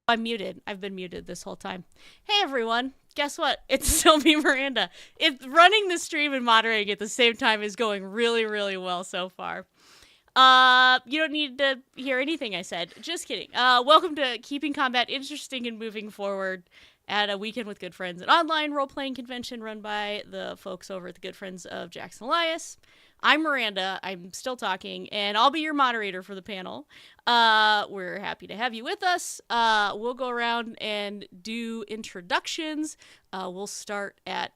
I'm muted. I've been muted this whole time. Hey everyone. Guess what? It's still me, Miranda. Running the stream and moderating at the same time is going really, really well so far. You don't need to hear anything I said. Just kidding. Welcome to Keeping Combat Interesting and Moving Forward at a Weekend with Good Friends, an online role-playing convention run by the folks over at the Good Friends of Jackson Elias. I'm Miranda. I'm still talking, and I'll be your moderator for the panel. We're happy to have you with us. We'll go around and do introductions. We'll start at,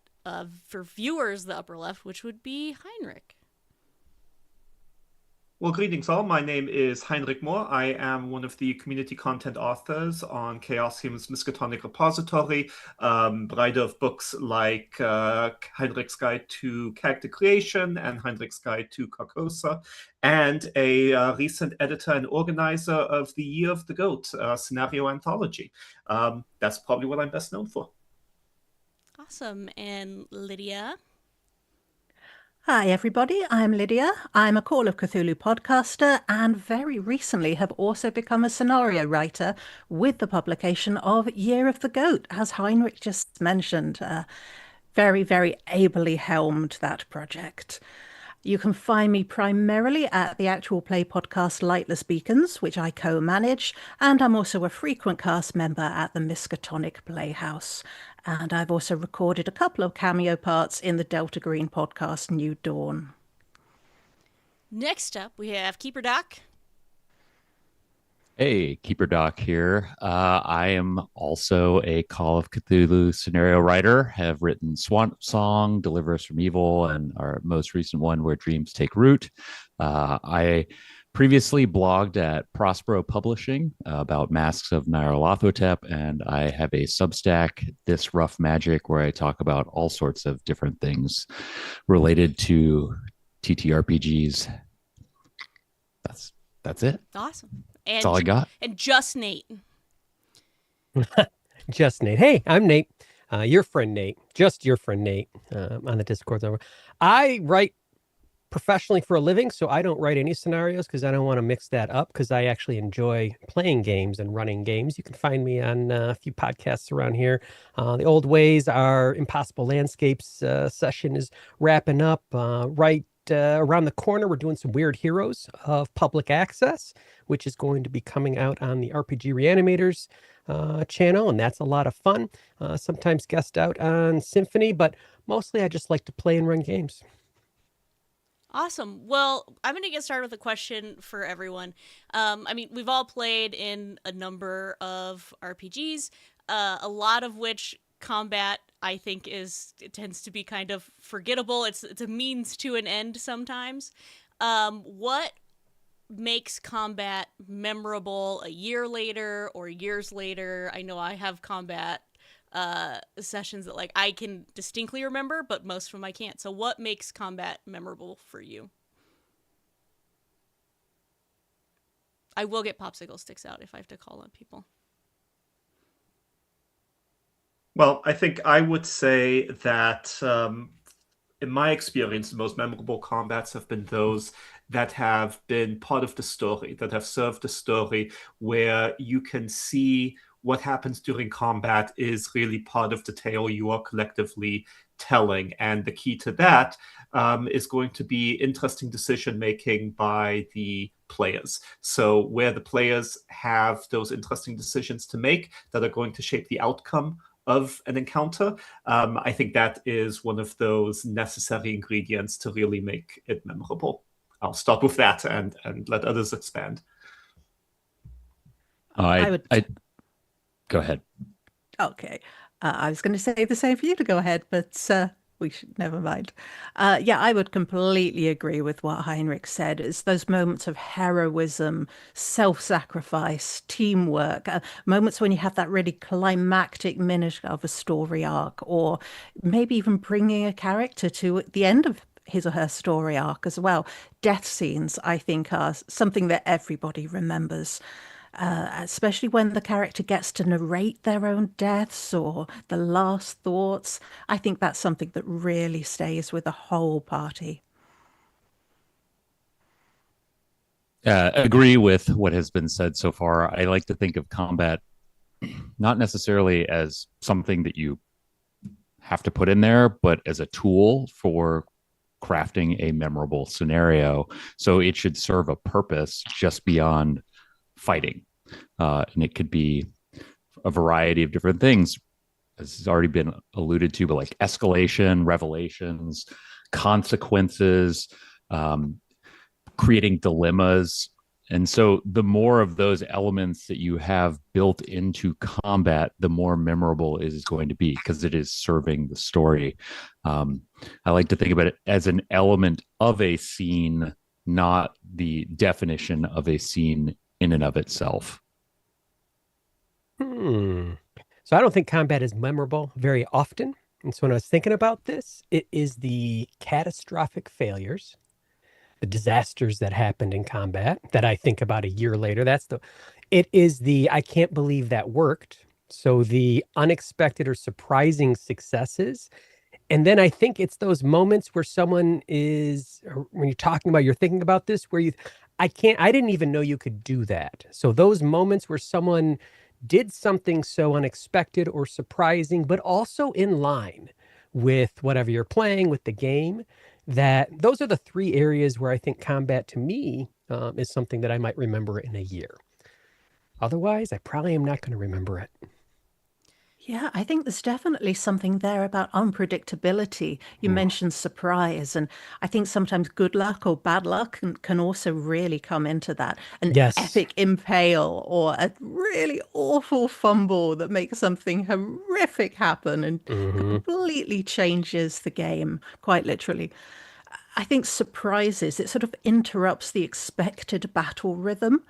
for viewers, the upper left, which would be Heinrich. Well, greetings all. My name is Heinrich Moore. I am one of the community content authors on Chaosium's Miskatonic Repository, writer of books like Heinrich's Guide to Character Creation and Heinrich's Guide to Carcosa, and a recent editor and organizer of the Year of the Goat scenario anthology. That's probably what I'm best known for. Awesome. And Lydia? Hi, everybody. I'm Lydia. I'm a Call of Cthulhu podcaster and very recently have also become a scenario writer with the publication of Year of the Goat, as Heinrich just mentioned. Very, very ably helmed that project. You can find me primarily at the actual play podcast Lightless Beacons, which I co-manage, and I'm also a frequent cast member at the Miskatonic Playhouse. And I've also recorded a couple of cameo parts in the Delta Green podcast New Dawn. Next up, we have Keeper Doc. Hey, Keeper Doc here. I am also a Call of Cthulhu scenario writer, have written Swamp Song, Deliver Us from Evil, and our most recent one, Where Dreams Take Root. I previously blogged at Prospero Publishing about Masks of Nyarlathotep, and I have a Substack, This Rough Magic, where I talk about all sorts of different things related to TTRPGs. That's it. Awesome. And, that's all I got. And just Nate. Just Nate. Hey, I'm Nate. Your friend Nate. Just your friend Nate on the Discord server. I write professionally for a living, so I don't write any scenarios because I don't want to mix that up because I actually enjoy playing games and running games. You can find me on a few podcasts around here. The Old Ways, our Impossible Landscapes session is wrapping up right around the corner. We're doing some Weird Heroes of Public Access, which is going to be coming out on the RPG Reanimators channel, and that's a lot of fun. Sometimes guest out on Symphony, but mostly I just like to play and run games. Awesome. Well, I'm going to get started with a question for everyone. I mean, we've all played in a number of RPGs, a lot of which combat, I think, tends to be kind of forgettable. It's a means to an end sometimes. What makes combat memorable a year later or years later? I know I have combat sessions that I can distinctly remember, but most of them I can't. So what makes combat memorable for you? I will get popsicle sticks out if I have to call on people. Well, I think I would say that in my experience, the most memorable combats have been those that have been part of the story, that have served the story, where you can see what happens during combat is really part of the tale you are collectively telling. And the key to that is going to be interesting decision-making by the players. So where the players have those interesting decisions to make that are going to shape the outcome of an encounter, I think that is one of those necessary ingredients to really make it memorable. I'll start with that and let others expand. Go ahead. Okay. I was going to say the same for you to go ahead, but we should never mind. Yeah, I would completely agree with what Heinrich said. It's those moments of heroism, self-sacrifice, teamwork, moments when you have that really climactic minute of a story arc, or maybe even bringing a character to the end of his or her story arc as well. Death scenes, I think, are something that everybody remembers. Especially when the character gets to narrate their own deaths or the last thoughts. I think that's something that really stays with the whole party. Agree with what has been said so far. I like to think of combat not necessarily as something that you have to put in there, but as a tool for crafting a memorable scenario. So it should serve a purpose just beyond fighting. And it could be a variety of different things, as has already been alluded to, but like escalation, revelations, consequences, creating dilemmas. And so the more of those elements that you have built into combat, the more memorable it is going to be because it is serving the story. I like to think about it as an element of a scene, not the definition of a scene in and of itself. So I don't think combat is memorable very often. And so when I was thinking about this, it is the catastrophic failures, the disasters that happened in combat that I think about a year later. It is the, I can't believe that worked. So the unexpected or surprising successes. And then I think it's those moments where someone is, when you're talking about, you're thinking about this, where I didn't even know you could do that. So those moments where someone did something so unexpected or surprising, but also in line with whatever you're playing, with the game, that those are the three areas where I think combat to me is something that I might remember in a year. Otherwise, I probably am not going to remember it. Yeah, I think there's definitely something there about unpredictability. You mentioned surprise, and I think sometimes good luck or bad luck can also really come into that. An epic impale or a really awful fumble that makes something horrific happen and completely changes the game, quite literally. I think surprises, it sort of interrupts the expected battle rhythm.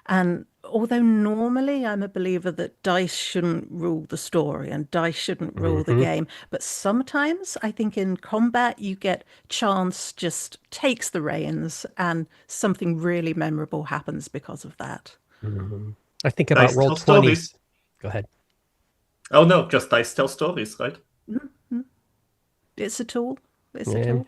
And although normally I'm a believer that dice shouldn't rule the story and dice shouldn't rule the game, but sometimes I think in combat you get chance just takes the reins and something really memorable happens because of that. I think about Dice roll tell 20s. stories. Go ahead. Oh no, just dice tell stories, right? It's a tool. It's a tool.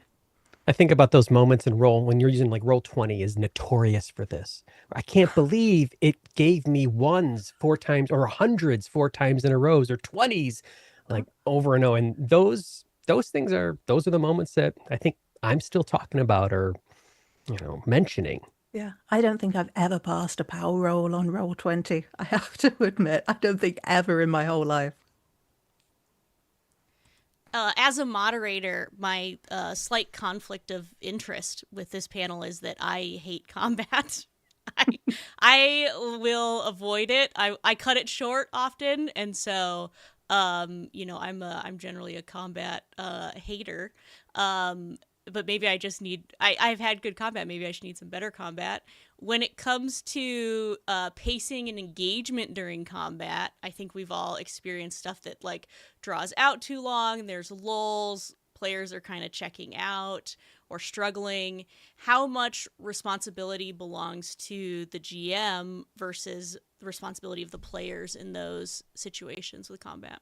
I think about those moments in roll when you're using like roll 20 is notorious for this. I can't believe it gave me ones 4 times or hundreds 4 times in a row or 20s like over and over. And those things those are the moments that I think I'm still talking about or mentioning. Yeah, I don't think I've ever passed a power roll on roll 20. I have to admit, I don't think ever in my whole life. As a moderator, my slight conflict of interest with this panel is that I hate combat. I will avoid it. I cut it short often, and so I'm generally a combat hater. But maybe I just need. I've had good combat. Maybe I should need some better combat. When it comes to pacing and engagement during combat, I think we've all experienced stuff that like draws out too long. There's lulls. Players are kind of checking out or struggling. How much responsibility belongs to the GM versus the responsibility of the players in those situations with combat?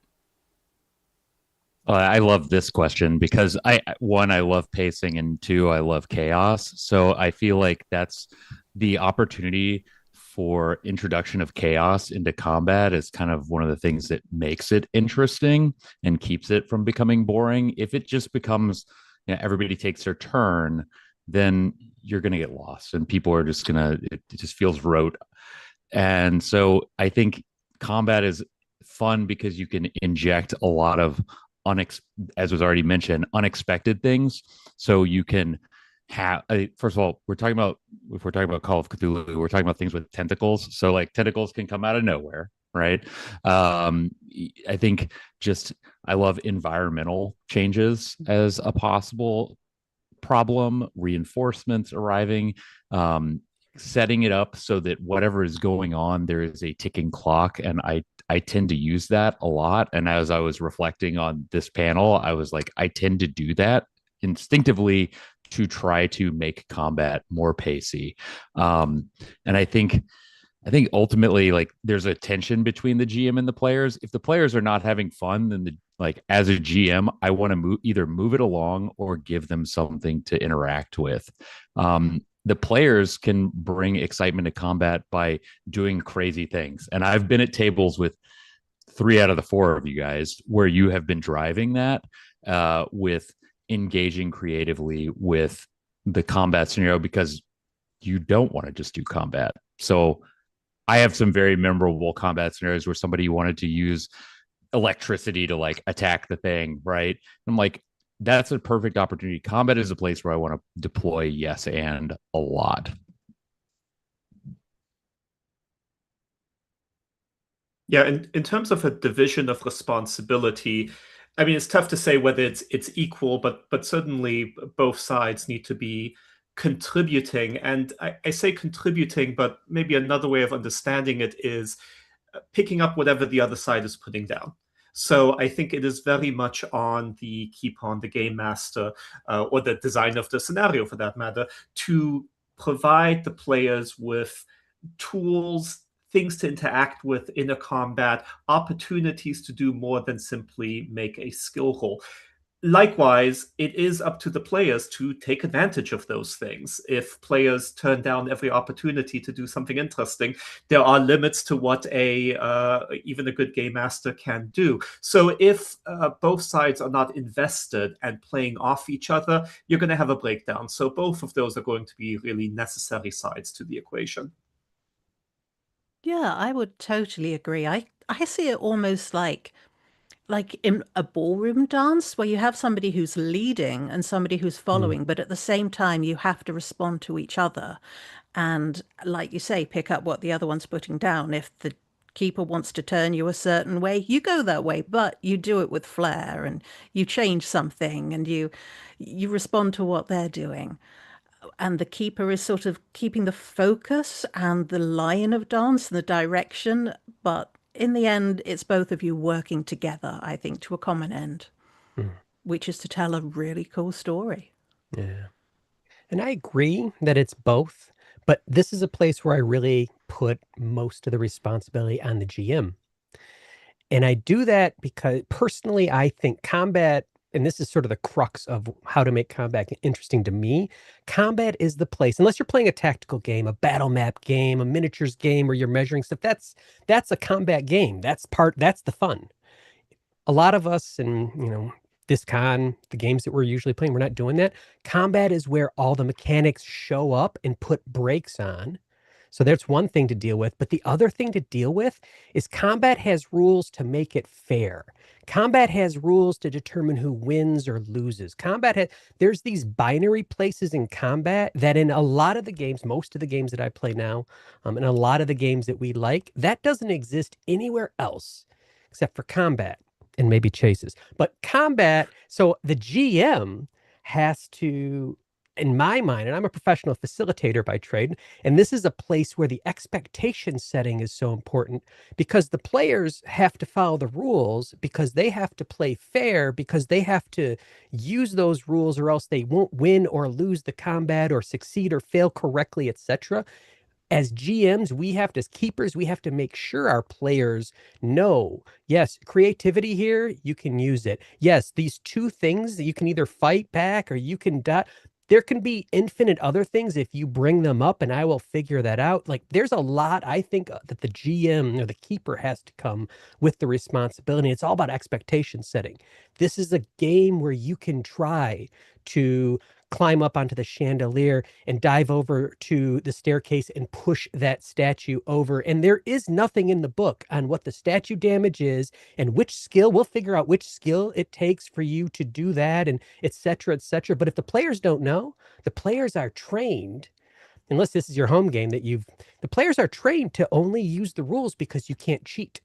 I love this question because I love pacing, and 2, I love chaos. So I feel like that's the opportunity for introduction of chaos into combat is kind of one of the things that makes it interesting and keeps it from becoming boring. If it just becomes, everybody takes their turn, then you're going to get lost and people are just it just feels rote. And so I think combat is fun because you can inject a lot of as was already mentioned, unexpected things. So you can have, first of all, if we're talking about Call of Cthulhu, we're talking about things with tentacles. So like tentacles can come out of nowhere, right? I think I love environmental changes as a possible problem, reinforcements arriving, setting it up so that whatever is going on, there is a ticking clock. And I tend to use that a lot. And as I was reflecting on this panel, I was like, I tend to do that instinctively to try to make combat more pacey. And I think ultimately, like, there's a tension between the GM and the players. If the players are not having fun, then as a GM, I want to either move it along or give them something to interact with. The players can bring excitement to combat by doing crazy things. And I've been at tables with three out of the four of you guys where you have been driving that with engaging creatively with the combat scenario because you don't want to just do combat. So I have some very memorable combat scenarios where somebody wanted to use electricity to like attack the thing, right? I'm like, that's a perfect opportunity. Combat is a place where I want to deploy yes and a lot. Yeah, in terms of a division of responsibility, I mean, it's tough to say whether it's equal, but certainly both sides need to be contributing. And I say contributing, but maybe another way of understanding it is picking up whatever the other side is putting down. So I think it is very much on the keeper, on the game master, or the designer of the scenario for that matter, to provide the players with tools, things to interact with in a combat, opportunities to do more than simply make a skill roll. Likewise, it is up to the players to take advantage of those things. If players turn down every opportunity to do something interesting, there are limits to what even a good game master can do. So if both sides are not invested and playing off each other, you're going to have a breakdown. So both of those are going to be really necessary sides to the equation. Yeah, I would totally agree. I see it almost like in a ballroom dance where you have somebody who's leading and somebody who's following, but at the same time you have to respond to each other and, like you say, pick up what the other one's putting down. If the keeper wants to turn you a certain way, you go that way, but you do it with flair and you change something and you respond to what they're doing. And the keeper is sort of keeping the focus and the line of dance and the direction, but in the end, it's both of you working together, I think, to a common end, which is to tell a really cool story. Yeah. And I agree that it's both, but this is a place where I really put most of the responsibility on the GM. And I do that because personally, I think combat, and this is sort of the crux of how to make combat interesting to me, combat is the place, unless you're playing a tactical game, a battle map game, a miniatures game where you're measuring stuff, that's a combat game. That's the fun. A lot of us, and this con, the games that we're usually playing, we're not doing that. Combat is where all the mechanics show up and put brakes on. So that's one thing to deal with. But the other thing to deal with is combat has rules to make it fair. Combat has rules to determine who wins or loses. There's these binary places in combat that in a lot of the games, most of the games that I play now, and a lot of the games that we like, that doesn't exist anywhere else except for combat and maybe chases. But combat, so the GM has to, in my mind, and I'm a professional facilitator by trade, and this is a place where the expectation setting is so important because the players have to follow the rules, because they have to play fair, because they have to use those rules or else they won't win or lose the combat or succeed or fail correctly, etc. As GMs, as keepers, we have to make sure our players know, yes, creativity here, you can use it. Yes, these two things that you can either fight back or you can die. There can be infinite other things if you bring them up, and I will figure that out. Like, there's a lot, I think, that the GM or the keeper has to come with the responsibility. It's all about expectation setting. This is a game where you can try to climb up onto the chandelier and dive over to the staircase and push that statue over. And there is nothing in the book on what the statue damage is and which skill. We'll figure out which skill it takes for you to do that, and et cetera, et cetera. But if the players don't know, the players are trained, unless this is your home game, the players are trained to only use the rules because you can't cheat.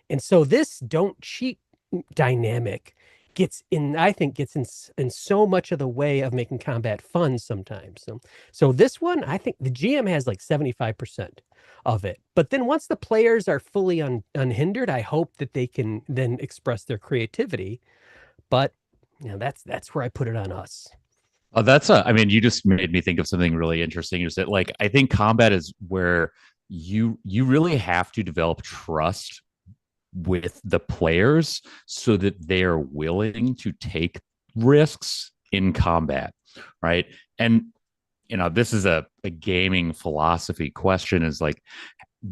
And so this don't cheat dynamic gets in so much of the way of making combat fun sometimes. So this one, I think the GM has like 75% of it. But then once the players are fully unhindered, I hope that they can then express their creativity. But that's where I put it on us. Oh, I mean, you just made me think of something really interesting. Is that, like, I think combat is where you really have to develop trust with the players so that they are willing to take risks in combat, right? And this is a gaming philosophy question, is like,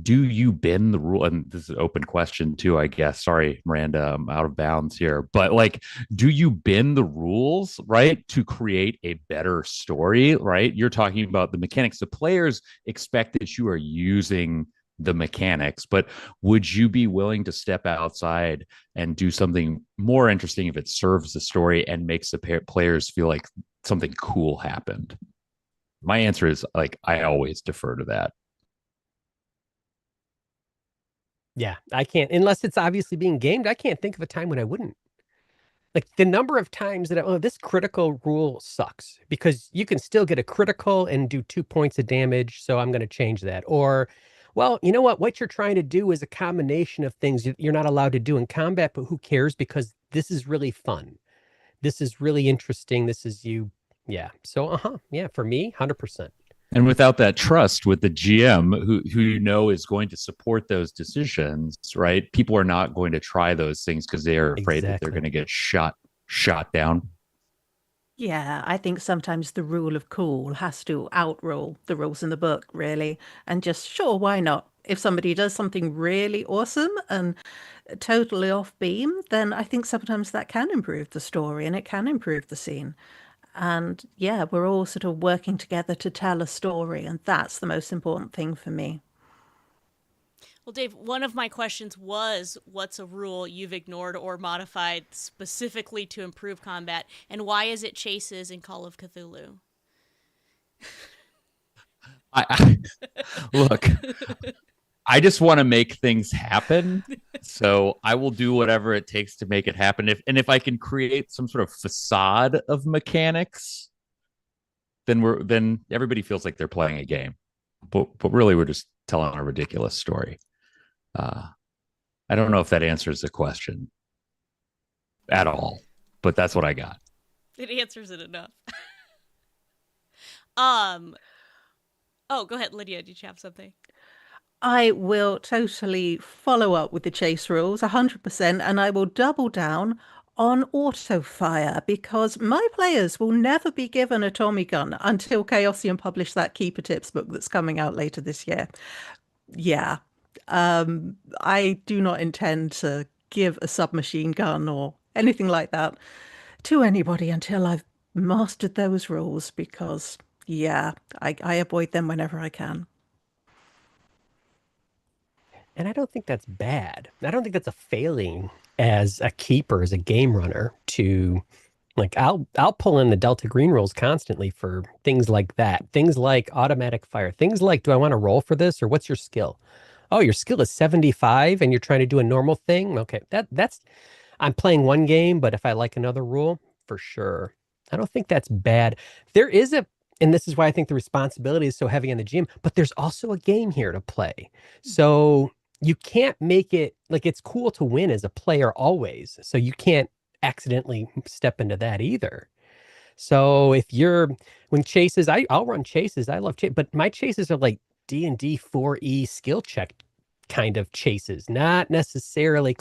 do you bend the rule? And this is an open question too, I guess. Sorry, Miranda, I'm out of bounds here. But like, do you bend the rules, right, to create a better story, right? You're talking about the mechanics. The players expect that you are using the mechanics, but would you be willing to step outside and do something more interesting if it serves the story and makes the players feel like something cool happened? My answer is like, I always defer to that. Yeah, I can't, unless it's obviously being gamed. I can't think of a time when I wouldn't. Like the number of times that, oh, this critical rule sucks, because you can still get a critical and do 2 points of damage. So I'm going to change that. Or, well, you know what you're trying to do is a combination of things you're not allowed to do in combat, but who cares? Because this is really fun. This is really interesting. This is you. Yeah. So, yeah, for me, 100%. And without that trust with the GM, who you know is going to support those decisions, right? People are not going to try those things because they are afraid that they're going to get shot down. Yeah, I think sometimes the rule of cool has to outrule the rules in the book, really. And just, sure, why not? If somebody does something really awesome and totally off beam, then I think sometimes that can improve the story and it can improve the scene. And yeah, we're all sort of working together to tell a story, and that's the most important thing for me. Well, Dave, one of my questions was, what's a rule you've ignored or modified specifically to improve combat, and why is it chases in Call of Cthulhu? Look, I just want to make things happen. So I will do whatever it takes to make it happen. If I can create some sort of facade of mechanics, then everybody feels like they're playing a game. But really we're just telling a ridiculous story. I don't know if that answers the question at all, but that's what I got. It answers it enough. Oh, go ahead, Lydia. Did you have something? I will totally follow up with the chase rules 100%, and I will double down on auto fire, because my players will never be given a Tommy gun until Chaosium publish that Keeper Tips book that's coming out later this year. Yeah. I do not intend to give a submachine gun or anything like that to anybody until I've mastered those rules, because yeah, I avoid them whenever I can. And I don't think that's bad. I don't think that's a failing as a keeper, as a game runner, to like, I'll pull in the Delta Green rules constantly for things like that. Things like automatic fire. Things like, do I want to roll for this, or what's your skill? Oh, your skill is 75 and you're trying to do a normal thing. Okay, that's I'm playing one game, but if I like another rule, for sure. I don't think that's bad. There is and this is why I think the responsibility is so heavy on the GM, but there's also a game here to play. So you can't make it like, it's cool to win as a player always. So you can't accidentally step into that either. So if you're, when chases, I'll run chases. I love chase, but my chases are like D&D 4E skill check kind of chases, not necessarily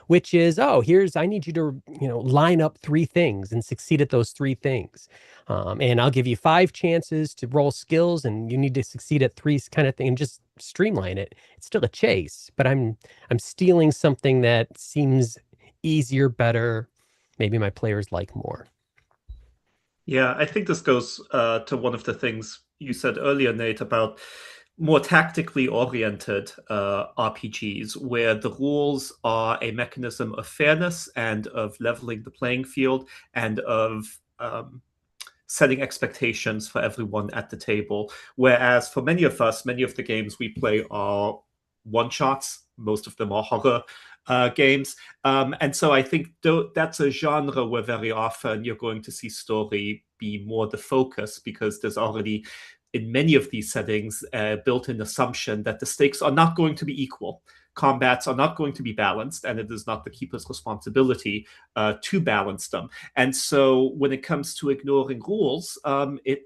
which is, oh, I need you to, line up 3 things and succeed at those 3 things. And I'll give you 5 chances to roll skills and you need to succeed at 3 kind of thing, and just streamline it. It's still a chase, but I'm stealing something that seems easier, better, maybe my players like more. Yeah, I think this goes to one of the things you said earlier, Nate, about more tactically oriented RPGs, where the rules are a mechanism of fairness and of leveling the playing field and of setting expectations for everyone at the table. Whereas for many of us, many of the games we play are one-shots. Most of them are horror games. And so I think that's a genre where very often you're going to see story be more the focus, because there's already, in many of these settings, a built-in assumption that the stakes are not going to be equal. Combats are not going to be balanced, and it is not the keeper's responsibility to balance them. And so when it comes to ignoring rules, it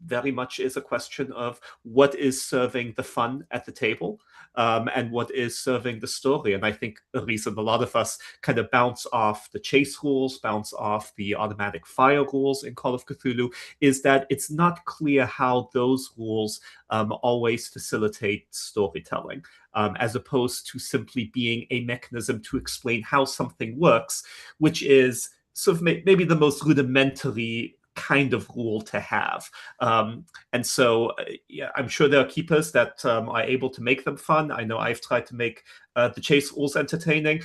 very much is a question of what is serving the fun at the table. and what is serving the story. And I think the reason a lot of us kind of bounce off the chase rules, bounce off the automatic fire rules in Call of Cthulhu, is that it's not clear how those rules always facilitate storytelling, as opposed to simply being a mechanism to explain how something works, which is sort of maybe the most rudimentary kind of rule to have. And so, yeah, I'm sure there are keepers that are able to make them fun. I know I've tried to make the chase rules entertaining.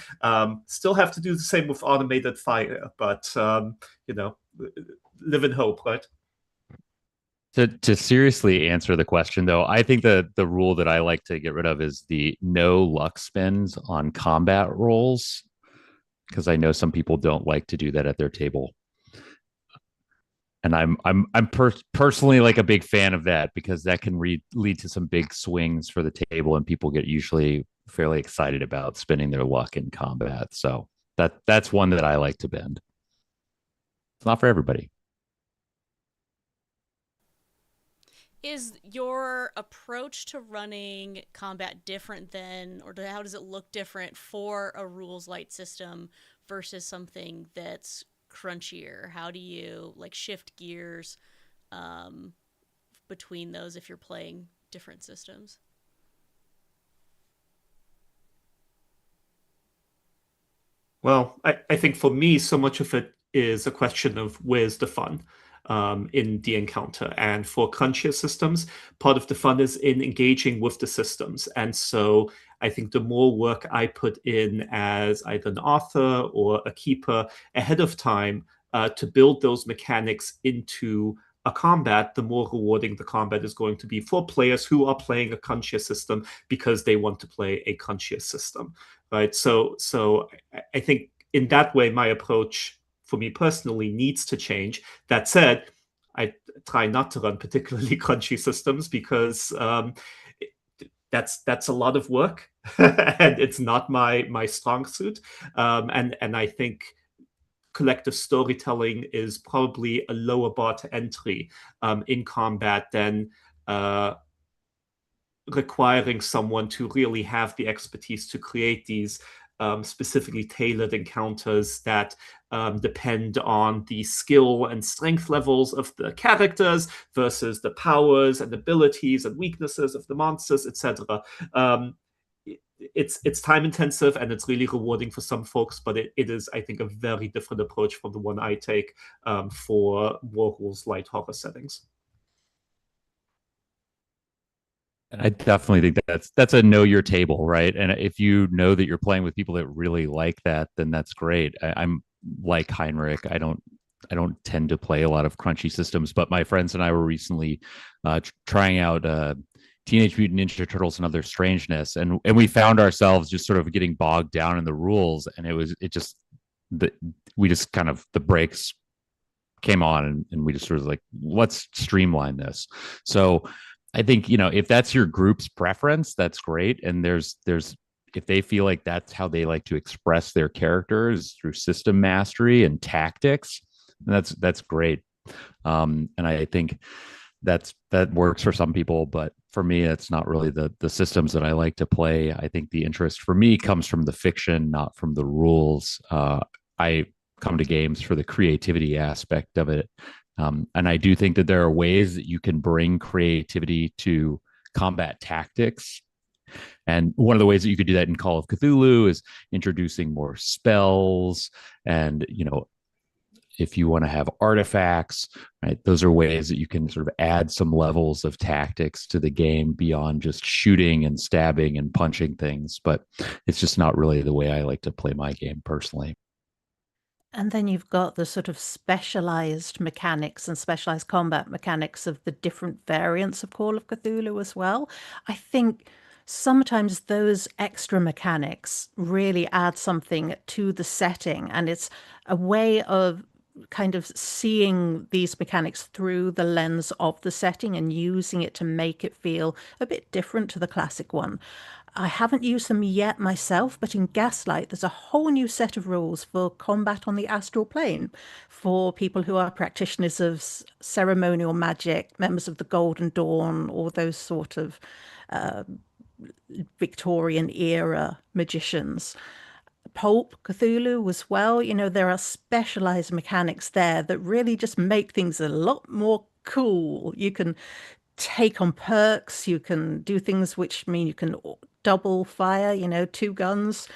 Still have to do the same with automated fire, but live in hope, right? To seriously answer the question, though, I think the rule that I like to get rid of is the no luck spends on combat rolls, because I know some people don't like to do that at their table. And I'm personally like a big fan of that, because that can lead to some big swings for the table, and people get usually fairly excited about spending their luck in combat. So that's one that I like to bend. It's not for everybody. Is your approach to running combat different than, or how does it look different for a rules light system versus something that's crunchier? How do you like shift gears between those if you're playing different systems? Well, I think for me, so much of it is a question of where's the fun in the encounter. And for crunchier systems, part of the fun is in engaging with the systems. And so I think the more work I put in as either an author or a keeper ahead of time to build those mechanics into a combat, the more rewarding the combat is going to be for players who are playing a crunchier system because they want to play a crunchier system, right? So I think in that way, my approach for me personally needs to change. That said, I try not to run particularly crunchy systems because that's a lot of work and it's not my strong suit. And I think collective storytelling is probably a lower bar to entry in combat than requiring someone to really have the expertise to create these specifically tailored encounters that depend on the skill and strength levels of the characters versus the powers and abilities and weaknesses of the monsters, etc. It's time intensive and it's really rewarding for some folks, but it is, I think, a very different approach from the one I take for War Rules light horror settings. And I definitely think that's a know your table, right? And if you know that you're playing with people that really like that, then that's great. I'm like Heinrich. I don't tend to play a lot of crunchy systems, but my friends and I were recently trying out Teenage Mutant Ninja Turtles and Other Strangeness, and we found ourselves just sort of getting bogged down in the rules, and we just kind of, the brakes came on, and we just sort of like, let's streamline this. So I think, if that's your group's preference, that's great. And there's if they feel like that's how they like to express their characters through system mastery and tactics, that's great. And I think that works for some people, but for me, it's not really the systems that I like to play. I think the interest for me comes from the fiction, not from the rules. I come to games for the creativity aspect of it. And I do think that there are ways that you can bring creativity to combat tactics. And one of the ways that you could do that in Call of Cthulhu is introducing more spells. And, if you want to have artifacts, right, those are ways that you can sort of add some levels of tactics to the game beyond just shooting and stabbing and punching things. But it's just not really the way I like to play my game personally. And then you've got the sort of specialized mechanics and specialized combat mechanics of the different variants of Call of Cthulhu as well. I think sometimes those extra mechanics really add something to the setting, and it's a way of kind of seeing these mechanics through the lens of the setting and using it to make it feel a bit different to the classic one. I haven't used them yet myself, but in Gaslight, there's a whole new set of rules for combat on the astral plane for people who are practitioners of ceremonial magic, members of the Golden Dawn, or those sort of Victorian era magicians. Pulp Cthulhu as well. There are specialized mechanics there that really just make things a lot more cool. You can take on perks, you can do things which mean you can double fire, 2 guns.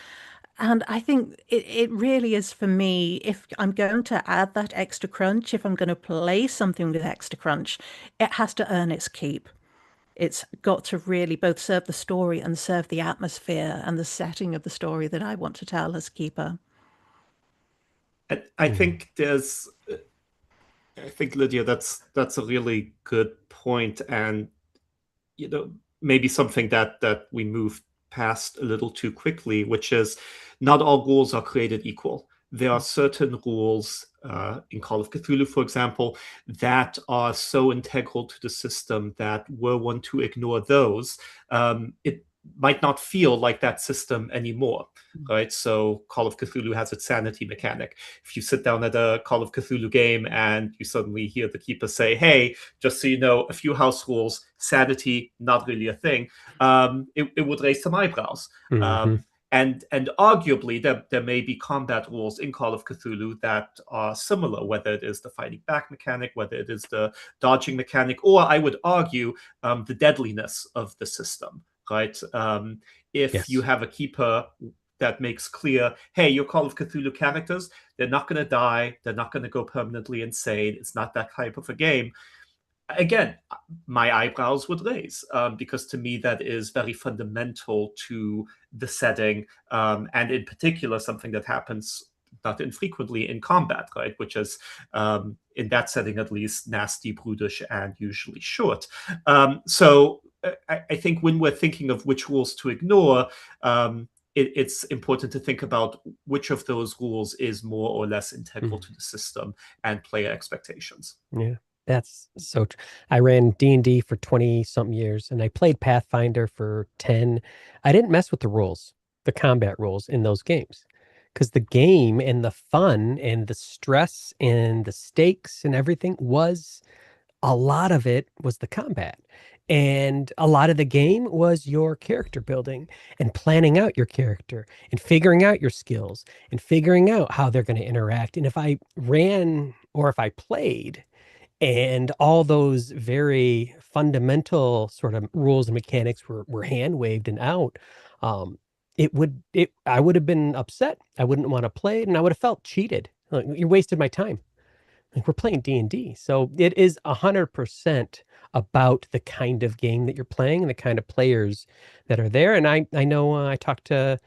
And I think it really is, for me, if I'm going to add that extra crunch, if I'm going to play something with extra crunch, it has to earn its keep. It's got to really both serve the story and serve the atmosphere and the setting of the story that I want to tell as keeper. I think I think, Lydia, that's a really good point, and maybe something that we move past a little too quickly, which is not all rules are created equal. There are certain rules in Call of Cthulhu, for example, that are so integral to the system that were one to ignore those, it might not feel like that system anymore, right? So Call of Cthulhu has its sanity mechanic. If you sit down at a Call of Cthulhu game and you suddenly hear the keeper say, hey, just so you know, a few house rules, sanity, not really a thing, it would raise some eyebrows. And arguably, there may be combat rules in Call of Cthulhu that are similar, whether it is the fighting back mechanic, whether it is the dodging mechanic, or I would argue the deadliness of the system, right? If you have a keeper that makes clear, hey, your Call of Cthulhu characters, they're not going to die, they're not going to go permanently insane, it's not that type of a game. Again, my eyebrows would raise because to me that is very fundamental to the setting, and in particular something that happens not infrequently in combat, right? Which is, in that setting at least, nasty, brutish, and usually short. So I think when we're thinking of which rules to ignore, it's important to think about which of those rules is more or less integral to the system and player expectations. Yeah. That's so true. I ran D&D for 20-something years, and I played Pathfinder for 10. I didn't mess with the rules, the combat rules in those games, because the game and the fun and the stress and the stakes and everything was, a lot of it was the combat. And a lot of the game was your character building and planning out your character and figuring out your skills and figuring out how they're going to interact. And if I ran or if I played and all those very fundamental sort of rules and mechanics were hand waved and out, I would have been upset. I wouldn't want to play it, and I would have felt cheated. Like, you wasted my time. Like, we're playing D&D. So it is 100% about the kind of game that you're playing and the kind of players that are there. And I know I talked to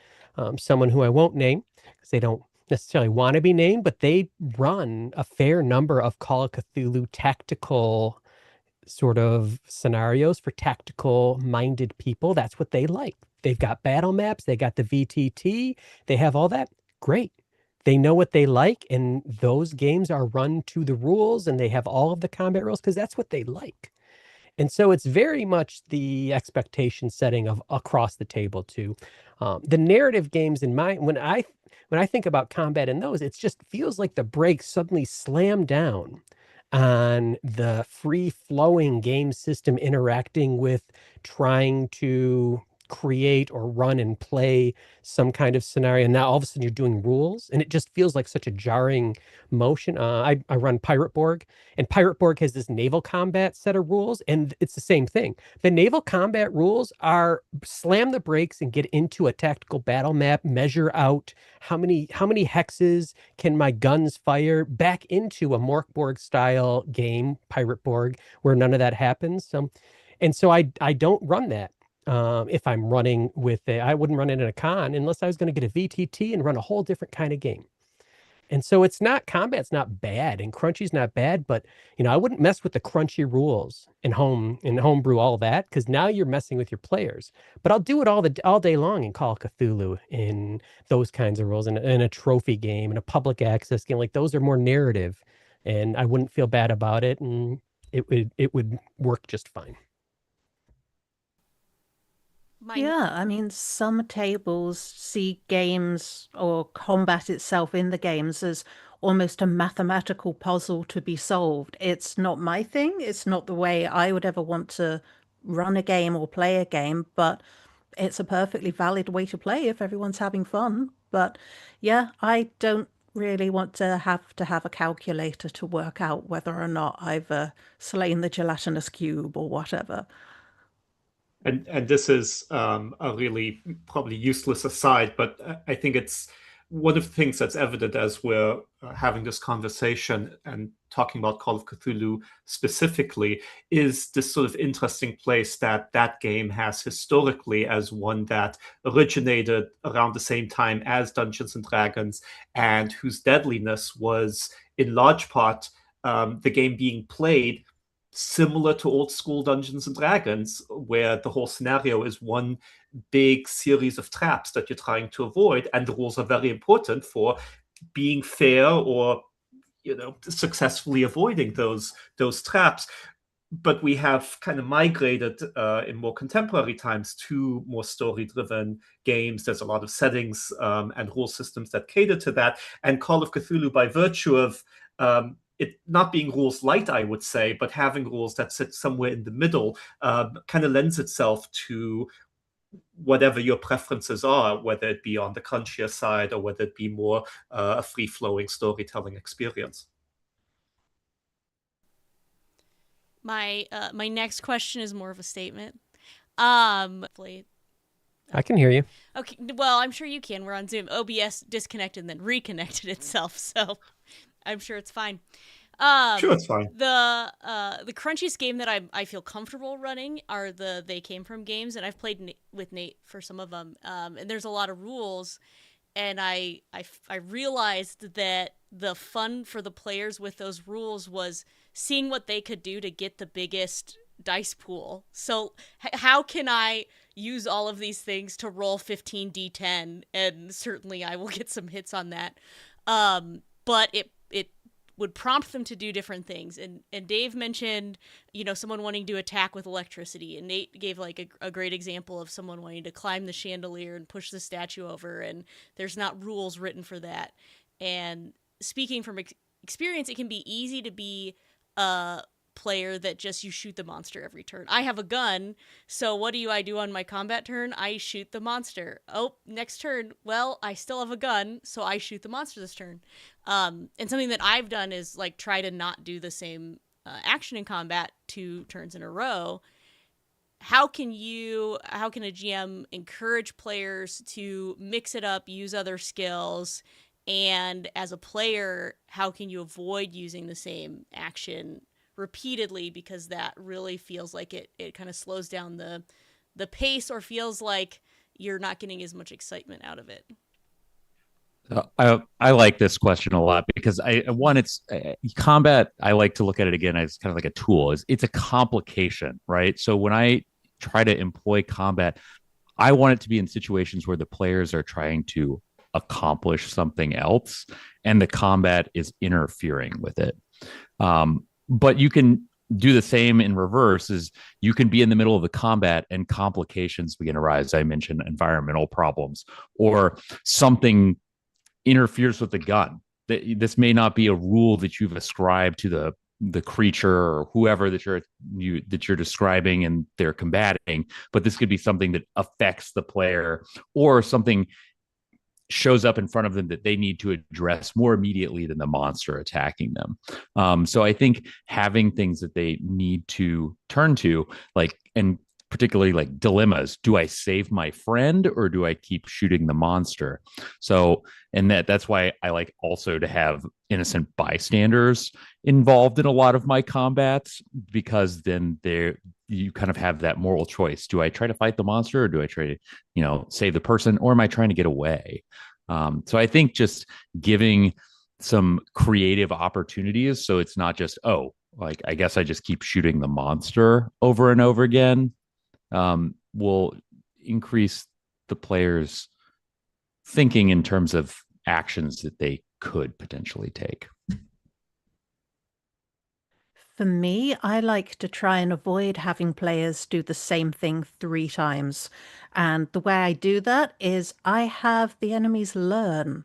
someone who I won't name because they don't necessarily want to be named, but they run a fair number of Call of Cthulhu tactical sort of scenarios for tactical minded people. That's what they like. They've got battle maps, they got the VTT, they have all that. Great. They know what they like, and those games are run to the rules, and they have all of the combat rules because that's what they like. And so it's very much the expectation setting of across the table too. The narrative games when I think about combat in those, it just feels like the brakes suddenly slam down on the free flowing game system interacting with trying to create or run and play some kind of scenario. And now all of a sudden you're doing rules, and it just feels like such a jarring motion. I run Pirate Borg, and Pirate Borg has this naval combat set of rules, and it's the same thing. The naval combat rules are slam the brakes and get into a tactical battle map, measure out how many hexes can my guns fire, back into a Morkborg style game, Pirate Borg, where none of that happens. And so I don't run that. If I'm running I wouldn't run it in a con unless I was going to get a VTT and run a whole different kind of game. And so combat's not bad, and crunchy's not bad, but I wouldn't mess with the crunchy rules in homebrew, all that, because now you're messing with your players. But I'll do it all day long in Call of Cthulhu, in those kinds of rules, in a trophy game, in a public access game. Like, those are more narrative, and I wouldn't feel bad about it, and it would work just fine. Yeah, I mean, some tables see games or combat itself in the games as almost a mathematical puzzle to be solved. It's not my thing. It's not the way I would ever want to run a game or play a game, but it's a perfectly valid way to play if everyone's having fun. But yeah, I don't really want to have a calculator to work out whether or not I've slain the gelatinous cube or whatever. And this is a really probably useless aside, but I think it's one of the things that's evident as we're having this conversation and talking about Call of Cthulhu specifically is this sort of interesting place that that game has historically as one that originated around the same time as Dungeons and Dragons, and whose deadliness was in large part the game being played similar to old school Dungeons and Dragons, where the whole scenario is one big series of traps that you're trying to avoid, and the rules are very important for being fair or successfully avoiding those traps. But we have kind of migrated in more contemporary times to more story-driven games. There's a lot of settings and rule systems that cater to that. And Call of Cthulhu, by virtue of it not being rules light, I would say, but having rules that sit somewhere in the middle, kind of lends itself to whatever your preferences are, whether it be on the crunchier side or whether it be more a free-flowing storytelling experience. My next question is more of a statement. I can hear you. Okay, well, I'm sure you can. We're on Zoom. OBS disconnected and then reconnected itself, so I'm sure it's fine. Sure, it's fine. The crunchiest game that I feel comfortable running are the They Came From games, and I've played with Nate for some of them. And there's a lot of rules, and I realized that the fun for the players with those rules was seeing what they could do to get the biggest dice pool. So how can I use all of these things to roll 15d10? And certainly I will get some hits on that. But it would prompt them to do different things. And Dave mentioned, someone wanting to attack with electricity. And Nate gave like a great example of someone wanting to climb the chandelier and push the statue over. And there's not rules written for that. And speaking from experience, it can be easy to be a player that just you shoot the monster every turn. I have a gun, so what do I do on my combat turn? I shoot the monster. Oh, next turn, well, I still have a gun, so I shoot the monster this turn. And something that I've done is like try to not do the same action in combat 2 turns in a row. How can a GM encourage players to mix it up, use other skills? And as a player, how can you avoid using the same action repeatedly, because that really feels like it kind of slows down the pace, or feels like you're not getting as much excitement out of it? I like this question a lot because it's combat. I like to look at it again as kind of like a tool. It's a complication, right? So when I try to employ combat, I want it to be in situations where the players are trying to accomplish something else and the combat is interfering with it. But you can do the same in reverse, is you can be in the middle of the combat and complications begin to arise. I mentioned environmental problems, or something interferes with the gun. This may not be a rule that you've ascribed to the creature or whoever that you're describing and they're combating, but this could be something that affects the player, or something shows up in front of them that they need to address more immediately than the monster attacking them. So I think having things that they need to turn to, and particularly like dilemmas. Do I save my friend or do I keep shooting the monster? So, and that's why I like also to have innocent bystanders involved in a lot of my combats, because then you kind of have that moral choice. Do I try to fight the monster, or do I try to, save the person, or am I trying to get away? So I think just giving some creative opportunities, so it's not just, I guess I just keep shooting the monster over and over again, will increase the players' thinking in terms of actions that they could potentially take. For me, I like to try and avoid having players do the same thing 3 times. And the way I do that is I have the enemies learn.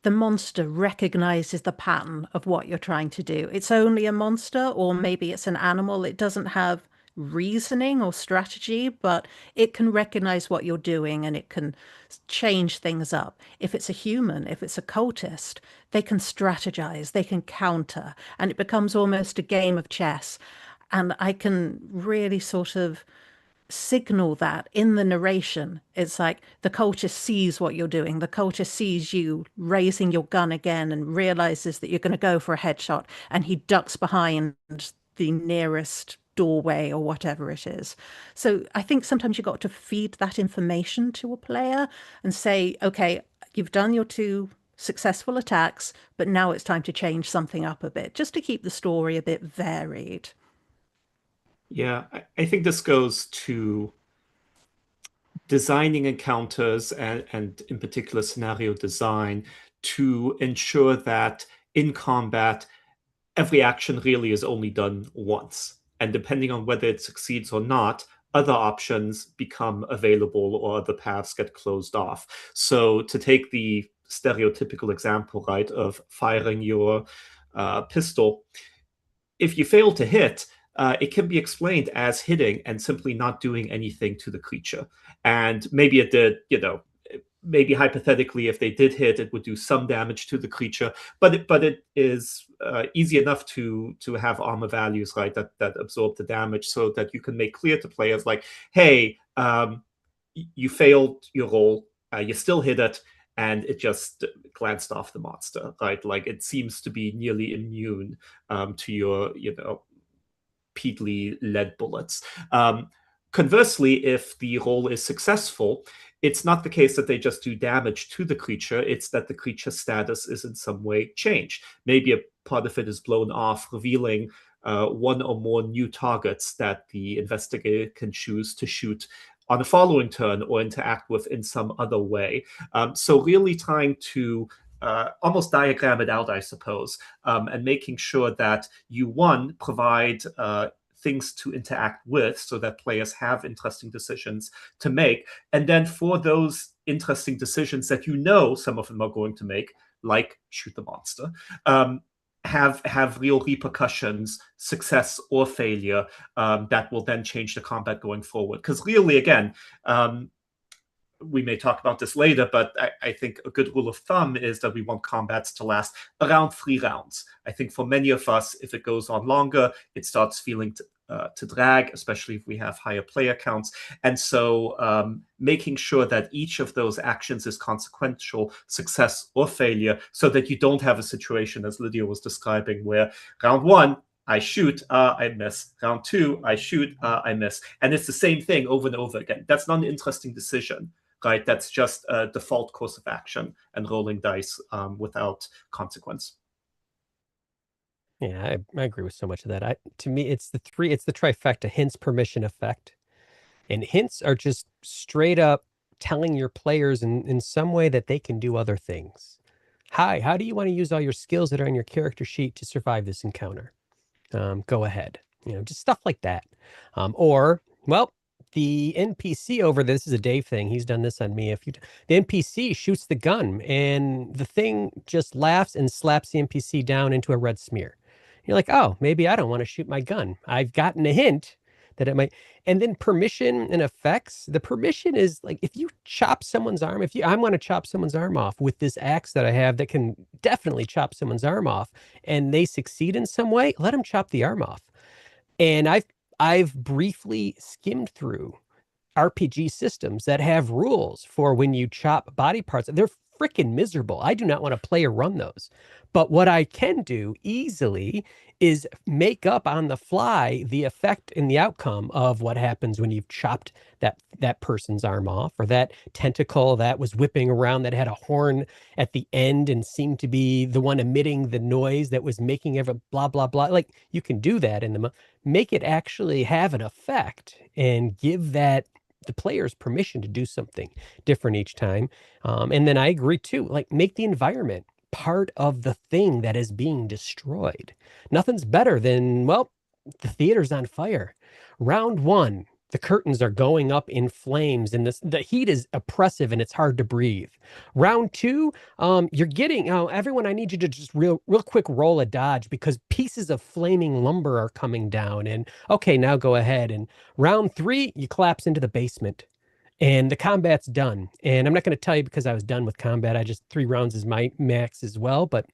The monster recognizes the pattern of what you're trying to do. It's only a monster, or maybe it's an animal. It doesn't have reasoning or strategy, but it can recognize what you're doing and it can change things up. If it's a human, if it's a cultist, they can strategize, they can counter, and it becomes almost a game of chess. And I can really sort of signal that in the narration. It's like the cultist sees what you're doing. The cultist sees you raising your gun again and realizes that you're going to go for a headshot, and he ducks behind the nearest doorway or whatever it is. So I think sometimes you've got to feed that information to a player and say, okay, you've done your 2 successful attacks, but now it's time to change something up a bit, just to keep the story a bit varied. Yeah, I think this goes to designing encounters and in particular scenario design to ensure that in combat, every action really is only done once. And depending on whether it succeeds or not, other options become available or other paths get closed off. So to take the stereotypical example, right, of firing your pistol, if you fail to hit, it can be explained as hitting and simply not doing anything to the creature. And maybe it did, maybe hypothetically, if they did hit, it would do some damage to the creature. But it is easy enough to have armor values, right, that absorb the damage, so that you can make clear to players like, hey, you failed your roll, you still hit it, and it just glanced off the monster, right? Like it seems to be nearly immune to your, peatly lead bullets. Conversely, if the roll is successful, it's not the case that they just do damage to the creature, it's that the creature's status is in some way changed. Maybe a part of it is blown off, revealing 1 or more new targets that the investigator can choose to shoot on a following turn or interact with in some other way. So really trying to almost diagram it out, I suppose, and making sure that you, one, provide things to interact with so that players have interesting decisions to make. And then for those interesting decisions that some of them are going to make, like shoot the monster, have real repercussions, success or failure, that will then change the combat going forward. Because really, again, we may talk about this later, but I think a good rule of thumb is that we want combats to last around 3 rounds. I think for many of us, if it goes on longer, it starts feeling to drag, especially if we have higher player counts. And so making sure that each of those actions is consequential, success or failure, so that you don't have a situation, as Lydia was describing, where round 1, I shoot, I miss. Round 2, I shoot, I miss. And it's the same thing over and over again. That's not an interesting decision, right? That's just a default course of action and rolling dice without consequence. Yeah, I agree with so much of that. To me, it's the trifecta: hints, permission, effect. And hints are just straight up telling your players in some way that they can do other things. Hi, how do you want to use all your skills that are on your character sheet to survive this encounter? Go ahead. Just stuff like that. Or, well, the NPC over this is a Dave thing. He's done this on me. The NPC shoots the gun and the thing just laughs and slaps the NPC down into a red smear. You're like, oh, maybe I don't want to shoot my gun. I've gotten a hint that it might. And then permission and effects. The permission is like, if you chop someone's arm, I want to chop someone's arm off with this axe that I have that can definitely chop someone's arm off, and they succeed in some way, let them chop the arm off. And I've briefly skimmed through RPG systems that have rules for when you chop body parts. They're freaking miserable. I do not want to play or run those. But what I can do easily is make up on the fly the effect and the outcome of what happens when you've chopped that person's arm off, or that tentacle that was whipping around that had a horn at the end and seemed to be the one emitting the noise that was making every blah, blah, blah. Like, you can do that and make it actually have an effect and give the players permission to do something different each time. And then I agree too, like, make the environment part of the thing that is being destroyed. Nothing's better than, well, the theater's on fire. Round 1, the curtains are going up in flames and the heat is oppressive and it's hard to breathe. Round two, you're getting everyone, I need you to just real quick roll a dodge because pieces of flaming lumber are coming down. And okay, now go ahead. And round three, you collapse into the basement. And the combat's done. And I'm not going to tell you because I was done with combat. I just 3 rounds is my max as well. But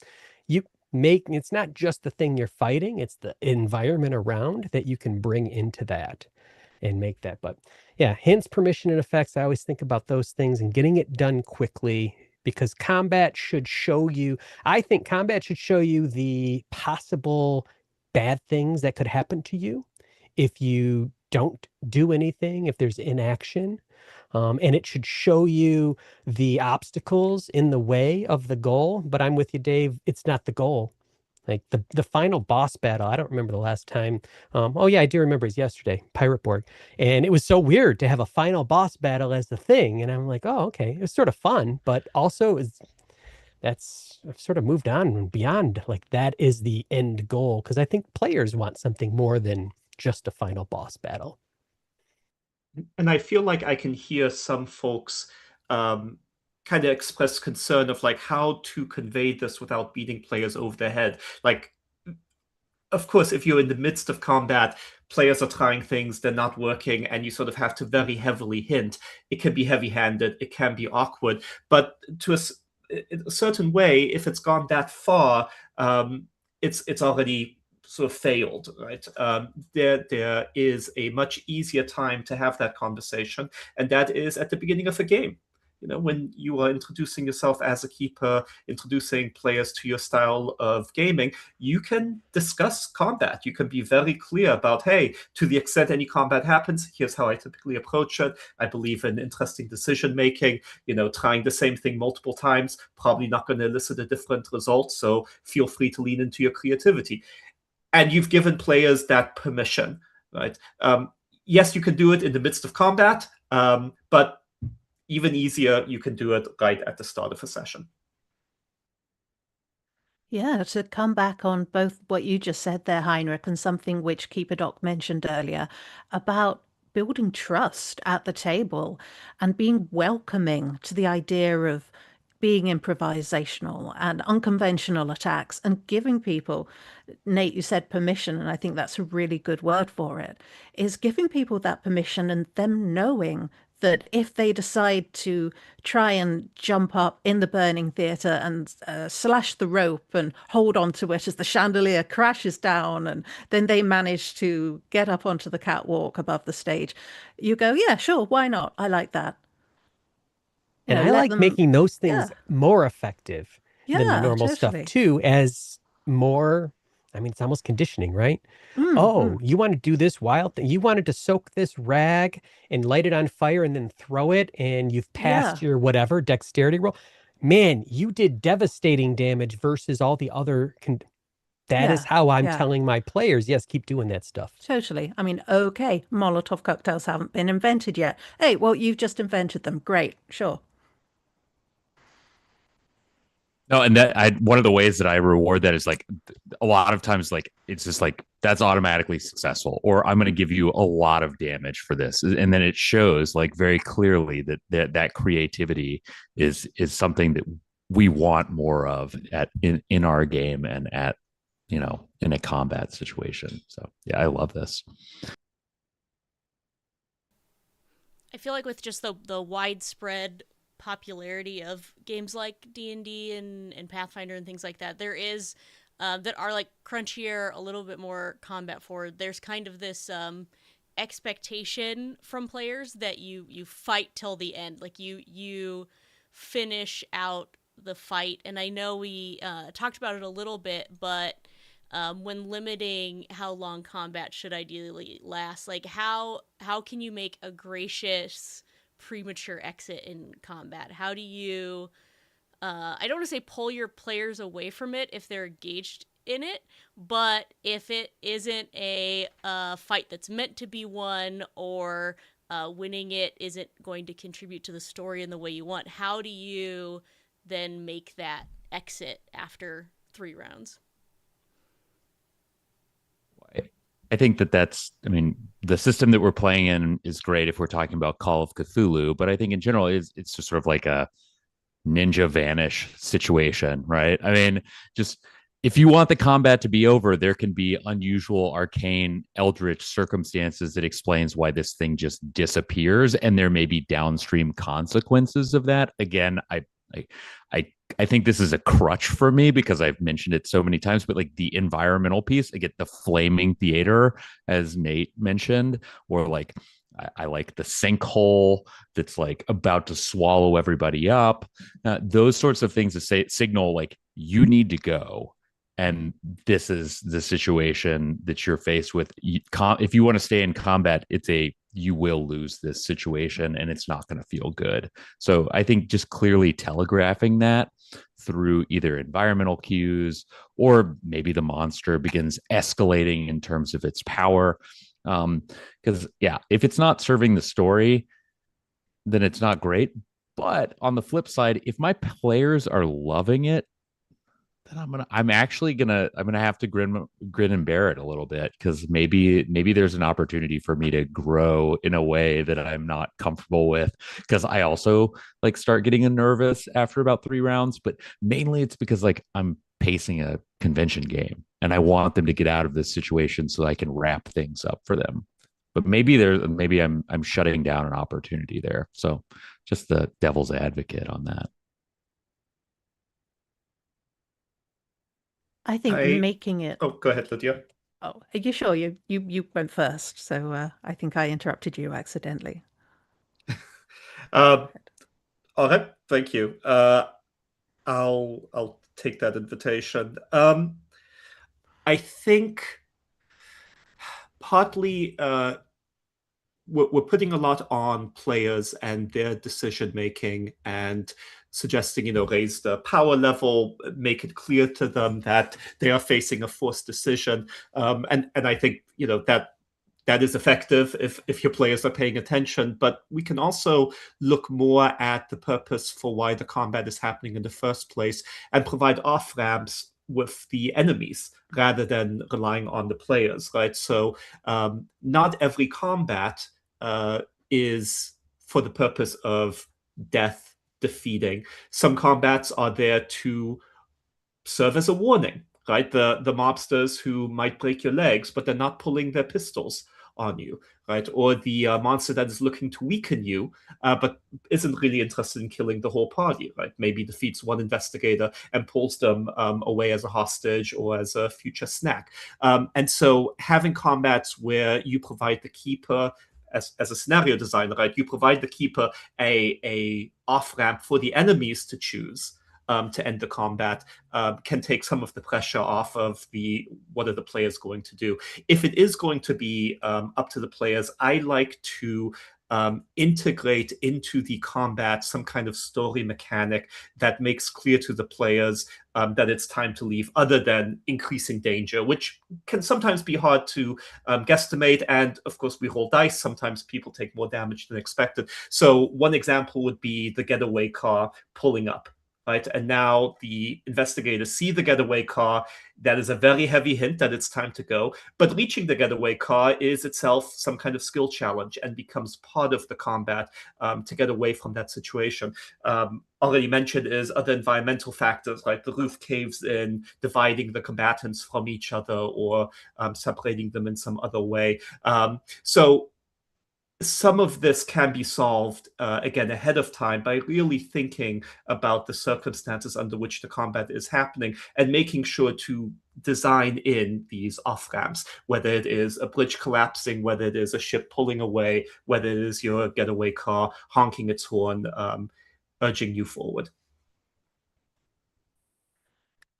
you make it's not just the thing you're fighting, it's the environment around that you can bring into that and make that. But yeah, hints, permission, and effects. I always think about those things and getting it done quickly because combat should show you, I think combat should show you the possible bad things that could happen to you if you don't do anything, if there's inaction. And it should show you the obstacles in the way of the goal. But I'm with you, Dave. It's not the goal. Like the final boss battle, I don't remember the last time. Oh yeah, I do remember it's yesterday, Pirate Board. And it was so weird to have a final boss battle as the thing. And I'm like, oh, okay. It was sort of fun, but also I've sort of moved on and beyond. Like that is the end goal. Cause I think players want something more than just a final boss battle. And I feel like I can hear some folks kind of express concern of like how to convey this without beating players over the head. Like, of course, if you're in the midst of combat, players are trying things, they're not working, and you sort of have to very heavily hint. It can be heavy-handed, it can be awkward, but to a certain way, if it's gone that far, it's already sort of failed, right? There is a much easier time to have that conversation, and that is at the beginning of a game. You know, when you are introducing yourself as a keeper, introducing players to your style of gaming, you can discuss combat. You can be very clear about, hey, to the extent any combat happens, here's how I typically approach it. I believe in interesting decision making. You know, trying the same thing multiple times, probably not going to elicit a different result. So feel free to lean into your creativity. And you've given players that permission, right? Yes, you can do it in the midst of combat, but even easier, you can do it right at the start of a session. Yeah, to come back on both what you just said there, Heinrich, and something which Keeper Doc mentioned earlier about building trust at the table and being welcoming to the idea of being improvisational and unconventional attacks and giving people, Nate, you said permission, and I think that's a really good word for it, is giving people that permission and them knowing that if they decide to try and jump up in the burning theatre and slash the rope and hold on to it as the chandelier crashes down, and then they manage to get up onto the catwalk above the stage, you go, yeah, sure, why not? I like that. And I like making those things more effective than the normal stuff too, as more, I mean, it's almost conditioning, right? You want to do this wild thing. You wanted to soak this rag and light it on fire and then throw it, and you've passed your whatever dexterity roll. Man, you did devastating damage versus all the other. That is how I'm telling my players, yes, keep doing that stuff. Totally. I mean, okay, Molotov cocktails haven't been invented yet. Hey, well, you've just invented them. Great, sure. No, and one of the ways that I reward that is like a lot of times, like it's just like that's automatically successful, or I'm going to give you a lot of damage for this, and then it shows like very clearly that creativity is something that we want more of in our game and at in a combat situation. So yeah, I love this. I feel like with just the widespread popularity of games like D&D and Pathfinder and things like that, there is that are like crunchier, a little bit more combat forward. There's kind of this expectation from players that you fight till the end, like you finish out the fight. And I know we talked about it a little bit, but when limiting how long combat should ideally last, like how can you make a gracious premature exit in combat? How do you I don't want to say pull your players away from it if they're engaged in it, but if it isn't a fight that's meant to be won, or winning it isn't going to contribute to the story in the way you want, how do you then make that exit after 3 rounds? I think I mean, the system that we're playing in is great if we're talking about Call of Cthulhu, but I think in general it's just sort of like a ninja vanish situation, right? I mean, just if you want the combat to be over, there can be unusual, arcane, eldritch circumstances that explains why this thing just disappears, and there may be downstream consequences of that. Again, I, I, I think this is a crutch for me because I've mentioned it so many times. But like the environmental piece, I get the flaming theater, as Nate mentioned, or like I like the sinkhole that's like about to swallow everybody up. Those sorts of things to say signal like you need to go, and this is the situation that you're faced with. If you want to stay in combat, you will lose this situation, and it's not going to feel good. So I think just clearly telegraphing that through either environmental cues or maybe the monster begins escalating in terms of its power. Because yeah, if it's not serving the story, then it's not great. But on the flip side, if my players are loving it, then I'm gonna have to grin and bear it a little bit, because maybe there's an opportunity for me to grow in a way that I'm not comfortable with, because I also like start getting nervous after about 3 rounds. But mainly it's because like I'm pacing a convention game and I want them to get out of this situation so I can wrap things up for them. But maybe I'm shutting down an opportunity there. So just the devil's advocate on that. I think I making it. Oh, go ahead, Lydia. Oh, are you sure? You went first, so I think I interrupted you accidentally. Um, all right, thank you. I'll take that invitation. I think partly we're putting a lot on players and their decision making, and suggesting, raise the power level, make it clear to them that they are facing a forced decision. And I think that is effective if your players are paying attention. But we can also look more at the purpose for why the combat is happening in the first place, and provide off ramps with the enemies rather than relying on the players, right? So not every combat is for the purpose of death defeating. Some combats are there to serve as a warning, right? The mobsters who might break your legs, but they're not pulling their pistols on you, right? Or the monster that is looking to weaken you, but isn't really interested in killing the whole party, right? Maybe defeats one investigator and pulls them away as a hostage or as a future snack. And so having combats where you provide the keeper, as a scenario designer, right? You provide the keeper a off ramp for the enemies to choose to end the combat, can take some of the pressure off of what are the players going to do. If it is going to be up to the players, I like to integrate into the combat some kind of story mechanic that makes clear to the players that it's time to leave, other than increasing danger, which can sometimes be hard to guesstimate. And of course, we roll dice. Sometimes people take more damage than expected. So one example would be the getaway car pulling up. Right. And now the investigators see the getaway car. That is a very heavy hint that it's time to go. But reaching the getaway car is itself some kind of skill challenge, and becomes part of the combat to get away from that situation. Already mentioned is other environmental factors, like the roof caves in, dividing the combatants from each other, or separating them in some other way. So some of this can be solved, again, ahead of time, by really thinking about the circumstances under which the combat is happening, and making sure to design in these off ramps, whether it is a bridge collapsing, whether it is a ship pulling away, whether it is your getaway car honking its horn, urging you forward.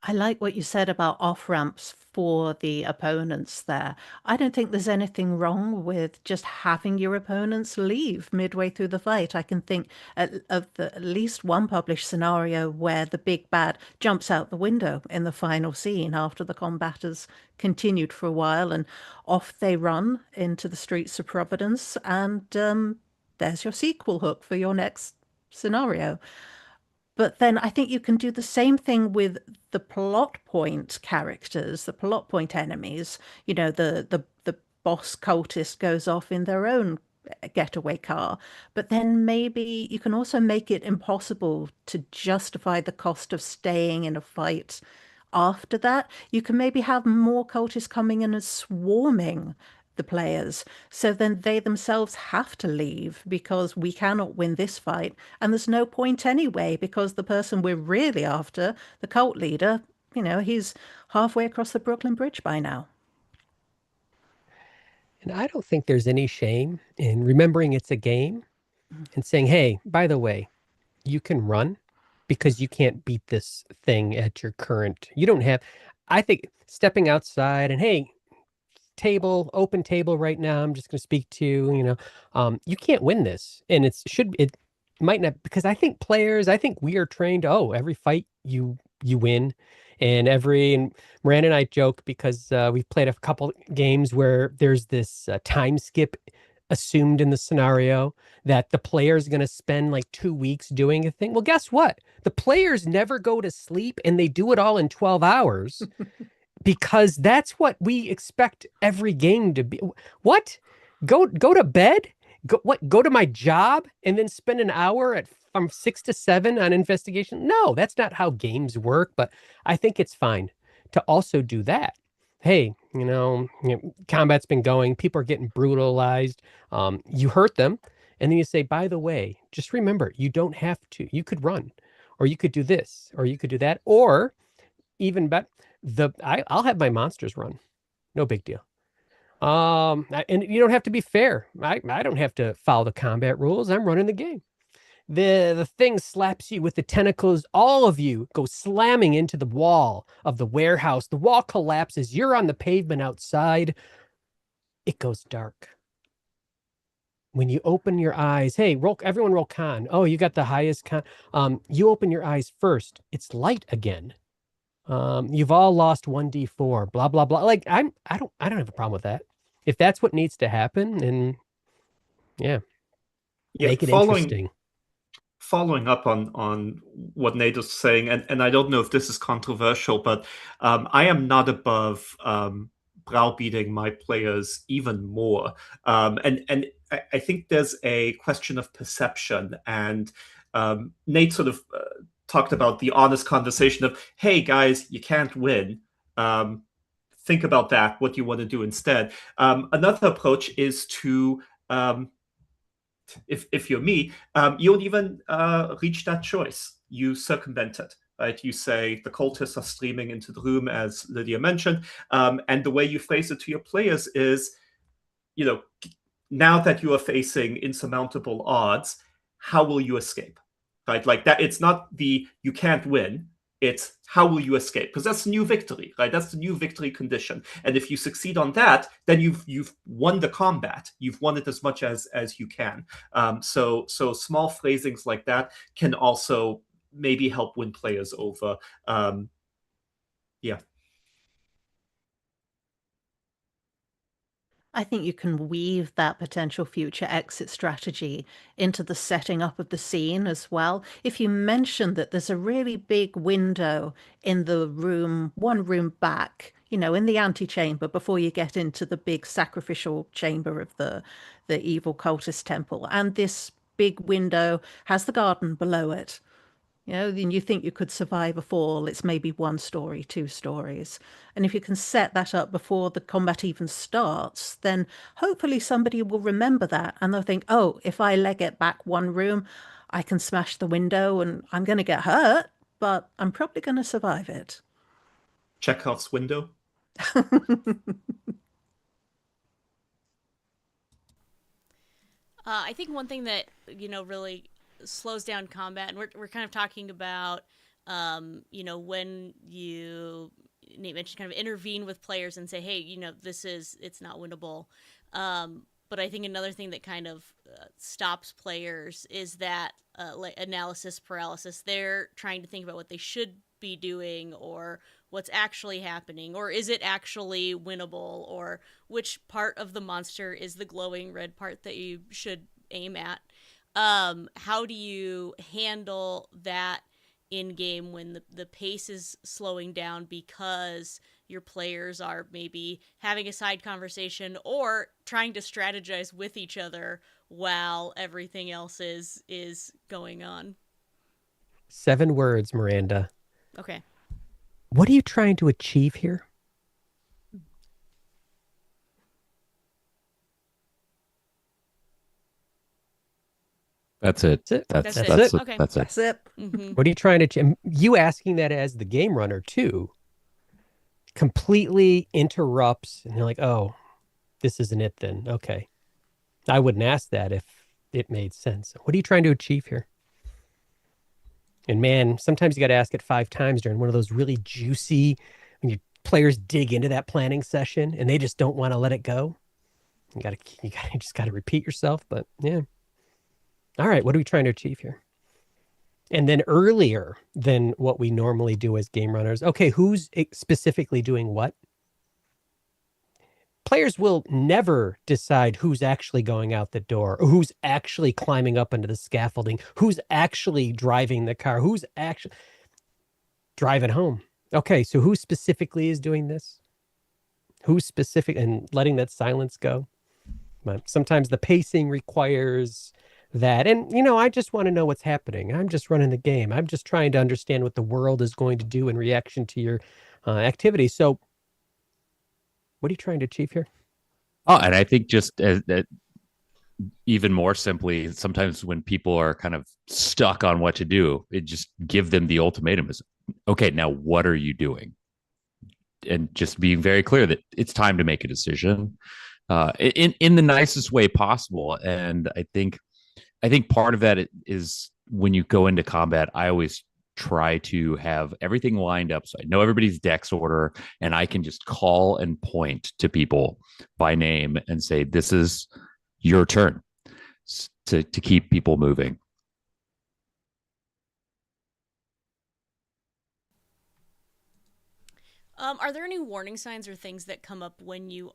I like what you said about off ramps for the opponents there. I don't think there's anything wrong with just having your opponents leave midway through the fight. I can think of at least one published scenario where the big bad jumps out the window in the final scene after the combat has continued for a while, and off they run into the streets of Providence, and there's your sequel hook for your next scenario. But then I think you can do the same thing with the plot point characters, the plot point enemies. You know, the boss cultist goes off in their own getaway car. But then maybe you can also make it impossible to justify the cost of staying in a fight after that. You can maybe have more cultists coming in and swarming the players. So then they themselves have to leave because we cannot win this fight. And there's no point anyway, because the person we're really after, the cult leader, he's halfway across the Brooklyn Bridge by now. And I don't think there's any shame in remembering it's a game and saying, hey, by the way, you can run because you can't beat this thing at your current. You don't have, I think stepping outside and, hey, open table right now. I'm just going to speak to you can't win this. And it might not, because I think we are trained. Oh, every fight you win. And Miranda and I joke because we've played a couple games where there's this time skip assumed in the scenario that the player's going to spend like 2 weeks doing a thing. Well, guess what? The players never go to sleep and they do it all in 12 hours. Because that's what we expect every game to be. What? Go to bed? Go to my job and then spend an hour from 6 to 7 on investigation? No, that's not how games work, but I think it's fine to also do that. Hey, combat's been going, people are getting brutalized. You hurt them, and then you say, by the way, just remember, you don't have to. You could run, or you could do this, or you could do that, or even better, I'll have my monsters run. No big deal. And you don't have to be fair. I don't have to follow the combat rules. I'm running the game. The thing slaps you with the tentacles. All of you go slamming into the wall of the warehouse. The wall collapses. You're on the pavement outside. It goes dark. When you open your eyes, hey, everyone roll con. Oh, you got the highest con. You open your eyes first. It's light again. You've all lost 1d4, blah, blah, blah. Like I don't have a problem with that. If that's what needs to happen, and make it interesting. Following up on what Nate was saying, and I don't know if this is controversial, but I am not above browbeating my players even more. And I think there's a question of perception. And Nate sort of talked about the honest conversation of, hey, guys, you can't win. Think about that, what you want to do instead. Another approach is to if you're me, you don't even reach that choice. You circumvent it, right? You say the cultists are streaming into the room, as Lydia mentioned, and the way you phrase it to your players is, now that you are facing insurmountable odds, how will you escape? Right? Like that, it's not you can't win. It's how will you escape? Because that's the new victory, right? That's the new victory condition. And if you succeed on that, then you've won the combat. You've won it as much as you can. So small phrasings like that can also maybe help win players over. Yeah. I think you can weave that potential future exit strategy into the setting up of the scene as well. If you mention that there's a really big window in the room, one room back, in the antechamber before you get into the big sacrificial chamber of the evil cultist temple, and this big window has the garden below it. Then you think you could survive a fall. It's maybe 1 story, 2 stories. And if you can set that up before the combat even starts, then hopefully somebody will remember that and they'll think, oh, if I leg it back 1 room, I can smash the window and I'm going to get hurt, but I'm probably going to survive it. Chekhov's window. I think one thing that really slows down combat, and we're kind of talking about when Nate mentioned kind of intervene with players and say, hey, it's not winnable. But I think another thing that kind of stops players is that like analysis paralysis. They're trying to think about what they should be doing or what's actually happening, or is it actually winnable, or which part of the monster is the glowing red part that you should aim at. How do you handle that in game when the pace is slowing down because your players are maybe having a side conversation or trying to strategize with each other while everything else is going on. 7 words, Miranda. Okay. What are you trying to achieve here? That's it. That's it. That's it. Okay. That's it. That's it. Mm-hmm. What are you trying to achieve? You asking that as the game runner too completely interrupts, and you're like, oh, this isn't it then. Okay. I wouldn't ask that if it made sense. What are you trying to achieve here? And man, sometimes you got to ask it 5 times during one of those really juicy, when your players dig into that planning session and they just don't want to let it go. You just got to repeat yourself. But yeah. All right. What are we trying to achieve here? And then earlier than what we normally do as game runners. Okay. Who's specifically doing what? Players will never decide who's actually going out the door, or who's actually climbing up into the scaffolding, who's actually driving the car, who's actually driving home. Okay, so who specifically is doing this? Who's specific and letting that silence go? But sometimes the pacing requires that. And, I just want to know what's happening. I'm just running the game. I'm just trying to understand what the world is going to do in reaction to your activity. So what are you trying to achieve here? Oh, and I think just even more simply, sometimes when people are kind of stuck on what to do, it just give them the ultimatum is, okay, now what are you doing? And just being very clear that it's time to make a decision in the nicest way possible. And I think part of that is when you go into combat, I always try to have everything lined up so I know everybody's dex order, and I can just call and point to people by name and say, this is your turn, to keep people moving. Are there any warning signs or things that come up when you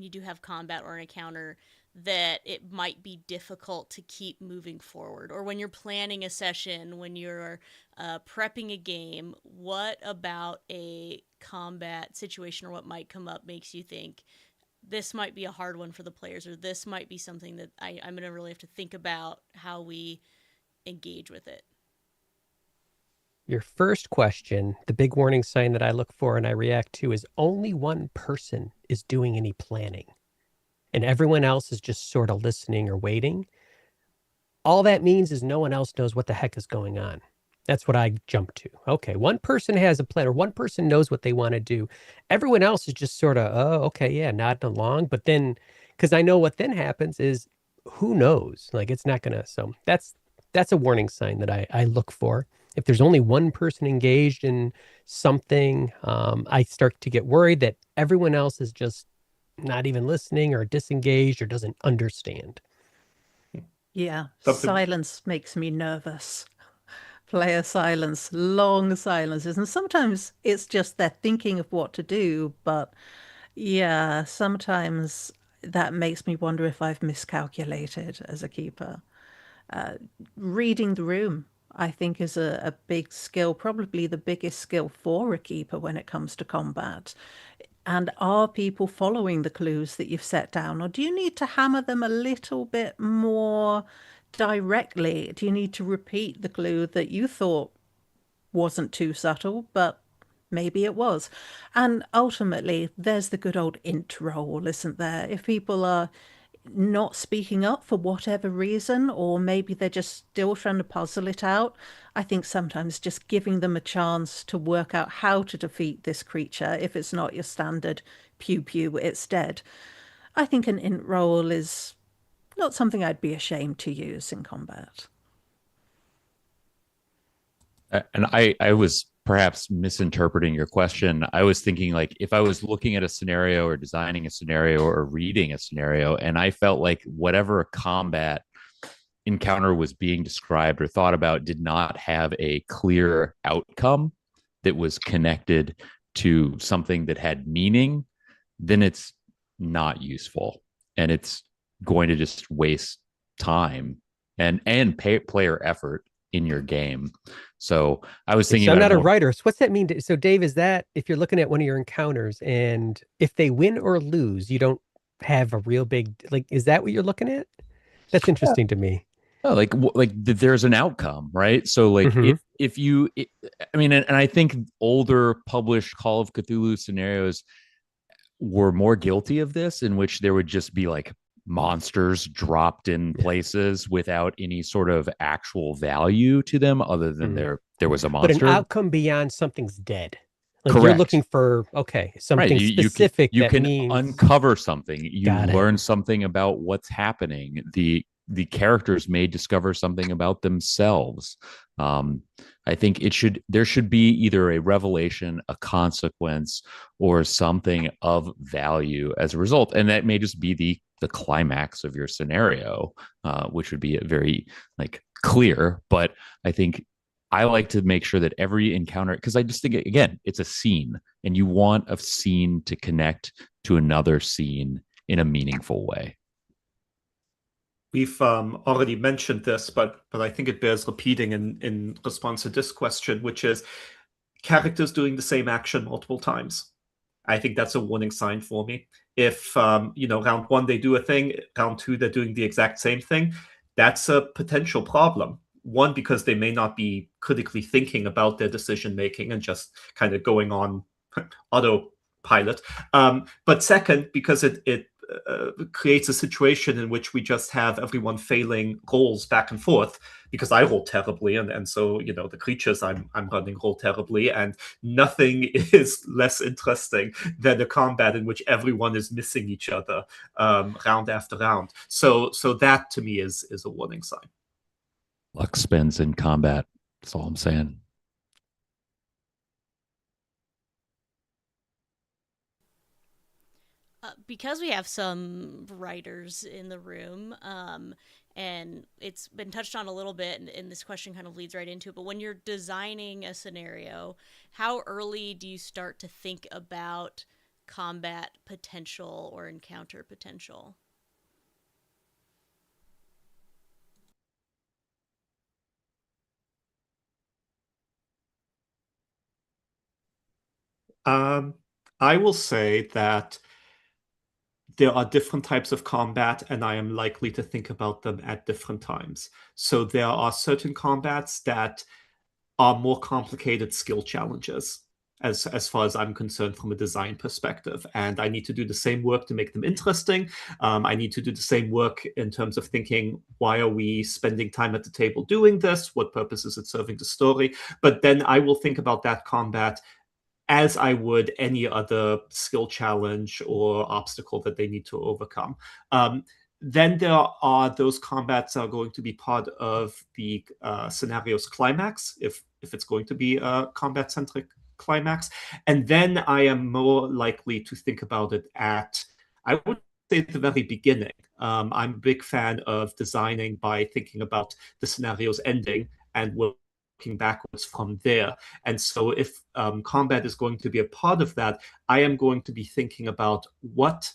do have combat or an encounter that it might be difficult to keep moving forward? Or when you're planning a session, when you're prepping a game, what about a combat situation or what might come up makes you think this might be a hard one for the players, or this might be something that I'm going to really have to think about how we engage with it? Your first question, the big warning sign that I look for and I react to is only one person is doing any planning and everyone else is just sort of listening or waiting. All that means is no one else knows what the heck is going on. That's what I jump to. Okay, one person has a plan, or one person knows what they want to do. Everyone else is just sort of, oh, okay, yeah, nodding along. But then, because I know what then happens is, who knows? Like, it's not going to. So that's a warning sign that I look for. If there's only one person engaged in something, I start to get worried that everyone else is just not even listening or disengaged or doesn't understand. Yeah, silence makes me nervous. Player silence, long silences. And sometimes it's just they're thinking of what to do. But yeah, sometimes that makes me wonder if I've miscalculated as a keeper. Reading the room, I think, is a big skill, probably the biggest skill for a keeper when it comes to combat. And are people following the clues that you've set down, or do you need to hammer them a little bit more directly? Do you need to repeat the clue that you thought wasn't too subtle, but maybe it was? And ultimately, there's the good old int roll, isn't there? If people are not speaking up for whatever reason, or maybe they're just still trying to puzzle it out, I think sometimes just giving them a chance to work out how to defeat this creature, if it's not your standard pew pew, it's dead. I think an int roll is not something I'd be ashamed to use in combat. And I was perhaps misinterpreting your question. I was thinking, like, if I was looking at a scenario or designing a scenario or reading a scenario, and I felt like whatever combat encounter was being described or thought about did not have a clear outcome that was connected to something that had meaning, then it's not useful. And it's going to just waste time and player effort in your game. So I was Okay, thinking so I'm about not it a more. writer. So what's that mean? So Dave, is that if you're looking at one of your encounters and if they win or lose, you don't have a real big, like, is that what you're looking at? That's interesting to me. Oh, there's an outcome, right? So like Hmm. if you, I mean, and I think older published Call of Cthulhu scenarios were more guilty of this, in which there would just be like monsters dropped in Yeah. places without any sort of actual value to them, other than Mm. there was a But an monster. outcome beyond something's dead. Like you're Correct. looking for, okay, Right. something specific You that can means uncover something. You got it. learn something about what's happening. The characters may discover something about themselves. Um, I think there should be either a revelation, a consequence, or something of value as a result, and that may just be the climax of your scenario, which would be very like clear. But I think I like to make sure that every encounter, because I just think, again, it's a scene, and you want a scene to connect to another scene in a meaningful way. We've already mentioned this, but I think it bears repeating in response to this question, which is characters doing the same action multiple times. I think that's a warning sign for me. If round one they do a thing, round two they're doing the exact same thing, that's a potential problem. One, because they may not be critically thinking about their decision making and just kind of going on autopilot. But second, because it creates a situation in which we just have everyone failing rolls back and forth because I roll terribly, and so the creatures I'm running roll terribly, and nothing is less interesting than a combat in which everyone is missing each other round after round. So that to me is a warning sign. Luck spins in combat. That's all I'm saying. Because we have some writers in the room, and it's been touched on a little bit, and this question kind of leads right into it. But when you're designing a scenario, how early do you start to think about combat potential or encounter potential? I will say that there are different types of combat, and I am likely to think about them at different times. So there are certain combats that are more complicated skill challenges, as far as I'm concerned from a design perspective. And I need to do the same work to make them interesting. I need to do the same work in terms of thinking, why are we spending time at the table doing this? What purpose is it serving the story? But then I will think about that combat as I would any other skill challenge or obstacle that they need to overcome. Then there are those combats that are going to be part of the scenario's climax, if it's going to be a combat-centric climax. And then I am more likely to think about it I would say, at the very beginning. I'm a big fan of designing by thinking about the scenario's ending and working backwards from there. And so if combat is going to be a part of that, I am going to be thinking about what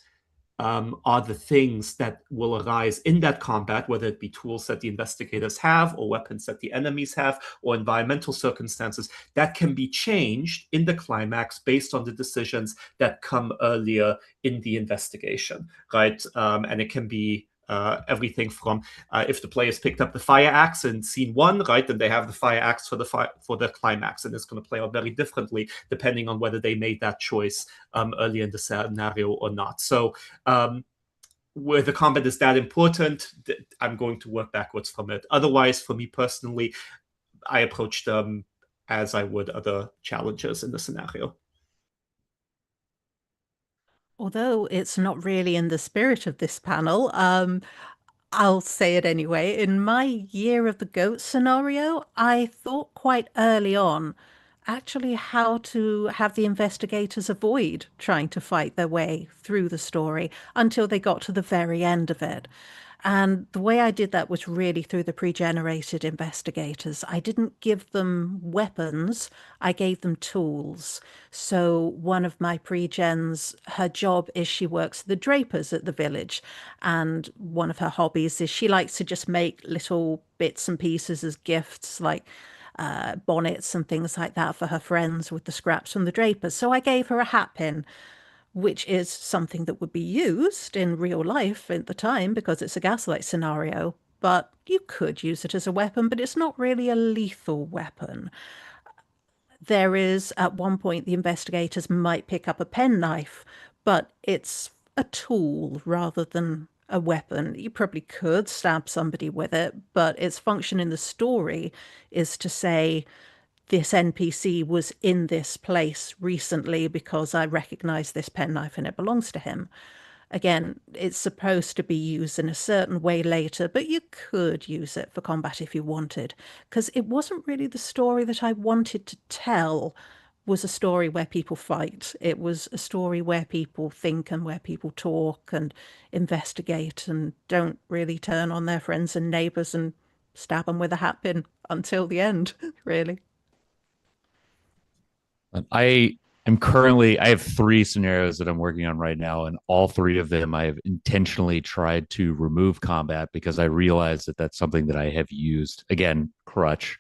are the things that will arise in that combat, whether it be tools that the investigators have, or weapons that the enemies have, or environmental circumstances that can be changed in the climax based on the decisions that come earlier in the investigation, right? And it can be everything from if the players picked up the fire axe in scene one, right, then they have the fire axe for the climax, and it's going to play out very differently depending on whether they made that choice earlier in the scenario or not. So where the combat is that important, I'm going to work backwards from it. Otherwise, for me personally, I approach them as I would other challenges in the scenario. Although it's not really in the spirit of this panel, I'll say it anyway. In my Year of the Goat scenario, I thought quite early on actually how to have the investigators avoid trying to fight their way through the story until they got to the very end of it. And the way I did that was really through the pre-generated investigators. I didn't give them weapons, I gave them tools. So one of my pre-gens, her job is she works the drapers at the village. And one of her hobbies is she likes to just make little bits and pieces as gifts, like bonnets and things like that for her friends with the scraps from the drapers. So I gave her a hat pin, which is something that would be used in real life at the time because it's a gaslight scenario. But you could use it as a weapon, but it's not really a lethal weapon. There is, at one point, the investigators might pick up a penknife, but it's a tool rather than a weapon. You probably could stab somebody with it, but its function in the story is to say, this NPC was in this place recently because I recognize this penknife and it belongs to him. Again, it's supposed to be used in a certain way later, but you could use it for combat if you wanted, because it wasn't really the story that I wanted to tell was a story where people fight. It was a story where people think and where people talk and investigate and don't really turn on their friends and neighbors and stab them with a hat pin until the end, really. I am currently, I have 3 scenarios that I'm working on right now, and all 3 of them I have intentionally tried to remove combat because I realize that that's something that I have used, again, crutch,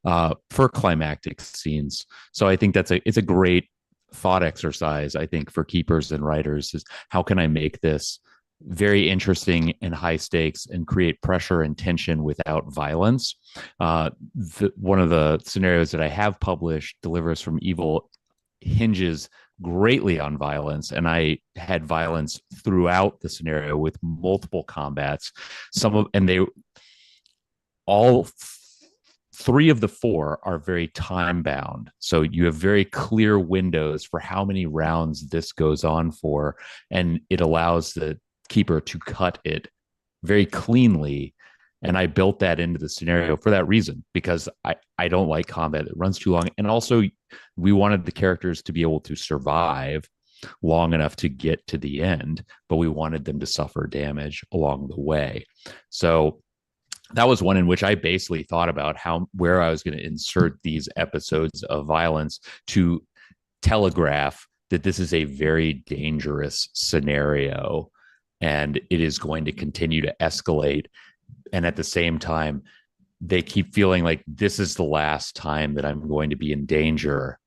for climactic scenes. So I think it's a great thought exercise, I think, for keepers and writers is how can I make this very interesting and high stakes and create pressure and tension without violence. One of the scenarios that I have published, Deliver Us from Evil, hinges greatly on violence, and I had violence throughout the scenario with multiple combats. They all 3 of the 4 are very time bound. So you have very clear windows for how many rounds this goes on for, and it allows the keeper to cut it very cleanly. And I built that into the scenario for that reason, because I don't like combat that runs too long. And also, we wanted the characters to be able to survive long enough to get to the end, but we wanted them to suffer damage along the way. So that was one in which I basically thought about where I was going to insert these episodes of violence to telegraph that this is a very dangerous scenario and it is going to continue to escalate. And at the same time, they keep feeling like this is the last time that I'm going to be in danger.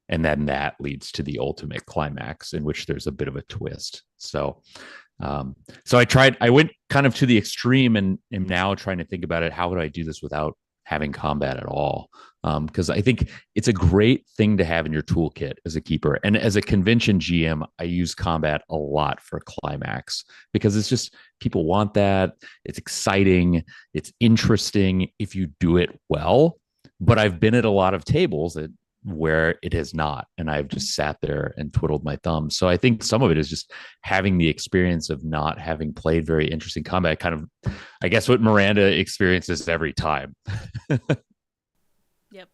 And then that leads to the ultimate climax in which there's a bit of a twist. So I went kind of to the extreme and am now trying to think about it. How would I do this without having combat at all? Because I think it's a great thing to have in your toolkit as a keeper. And as a convention GM, I use combat a lot for climax because it's just people want that. It's exciting. It's interesting if you do it well. But I've been at a lot of tables where it has not, and I've just sat there and twiddled my thumbs. So I think some of it is just having the experience of not having played very interesting combat, kind of, I guess, what Miranda experiences every time. Yep.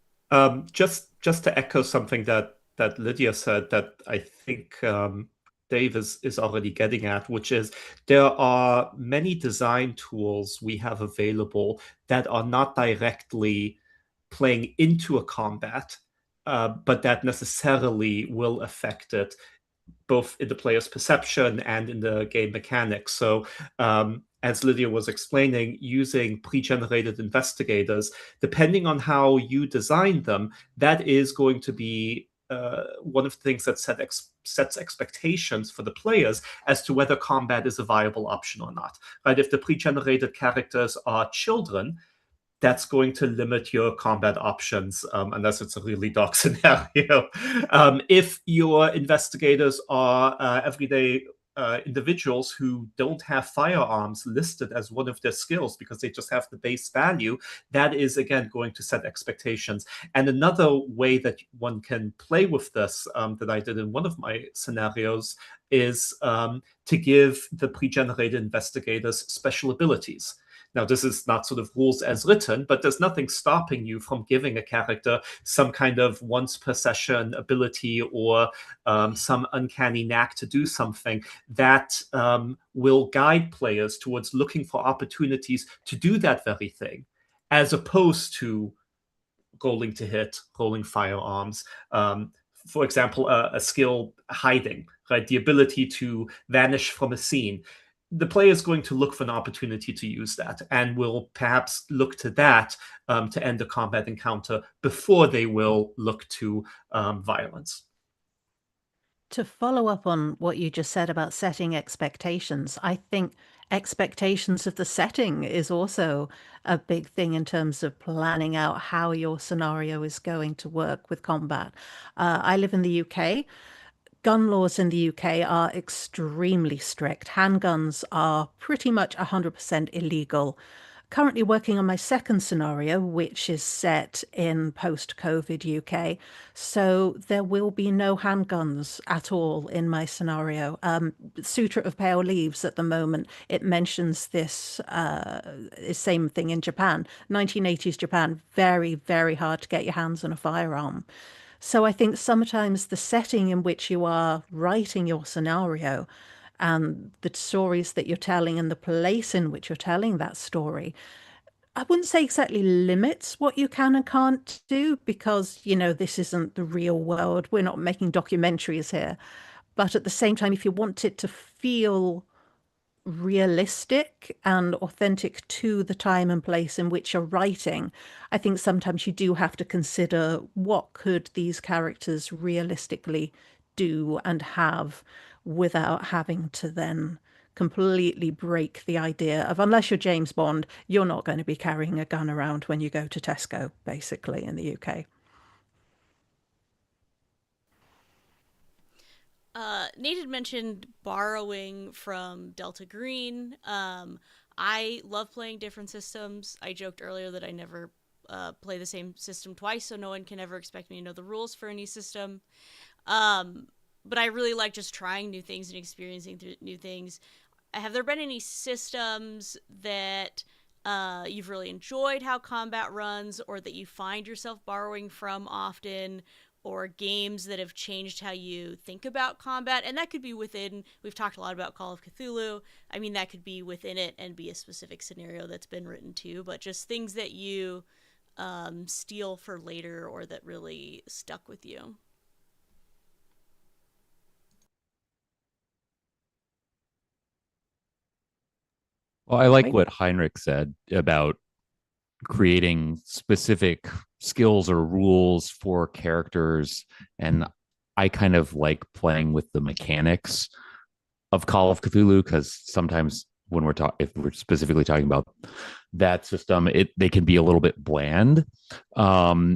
Just to echo something that Lydia said that I think Dave is already getting at, which is there are many design tools we have available that are not directly playing into a combat, but that necessarily will affect it both in the player's perception and in the game mechanics. So as Lydia was explaining, using pre-generated investigators, depending on how you design them, that is going to be one of the things that sets expectations for the players as to whether combat is a viable option or not. Right? If the pre-generated characters are children, that's going to limit your combat options unless it's a really dark scenario. If your investigators are everyday individuals who don't have firearms listed as one of their skills because they just have the base value, that is, again, going to set expectations. And another way that one can play with this that I did in one of my scenarios is to give the pre-generated investigators special abilities. Now, this is not sort of rules as written, but there's nothing stopping you from giving a character some kind of once per session ability or some uncanny knack to do something that will guide players towards looking for opportunities to do that very thing, as opposed to rolling to hit, rolling firearms. For example, a skill hiding, right? The ability to vanish from a scene. The player is going to look for an opportunity to use that and will perhaps look to that to end a combat encounter before they will look to violence. To follow up on what you just said about setting expectations, I think expectations of the setting is also a big thing in terms of planning out how your scenario is going to work with combat. I live in the UK. Gun laws in the UK are extremely strict. Handguns are pretty much 100% illegal. Currently working on my second scenario, which is set in post-COVID UK. So there will be no handguns at all in my scenario. Sutra of Pale Leaves at the moment, it mentions this same thing in Japan. 1980s Japan, very, very hard to get your hands on a firearm. So I think sometimes the setting in which you are writing your scenario and the stories that you're telling and the place in which you're telling that story, I wouldn't say exactly limits what you can and can't do because, this isn't the real world. We're not making documentaries here. But at the same time, if you want it to feel realistic and authentic to the time and place in which you're writing, I think sometimes you do have to consider what could these characters realistically do and have without having to then completely break the idea of, unless you're James Bond, you're not going to be carrying a gun around when you go to Tesco, basically, in the UK. Nate had mentioned borrowing from Delta Green. I love playing different systems. I joked earlier that I never play the same system twice, so no one can ever expect me to know the rules for any system. But I really like just trying new things and experiencing new things. Have there been any systems that you've really enjoyed how combat runs, or that you find yourself borrowing from often, or games that have changed how you think about combat? And that could be within, we've talked a lot about Call of Cthulhu. I mean, that could be within it and be a specific scenario that's been written too, but just things that you steal for later or that really stuck with you. Well, I like what Heinrich said about creating specific skills or rules for characters. And I kind of like playing with the mechanics of Call of Cthulhu, because sometimes when if we're specifically talking about that system, they can be a little bit bland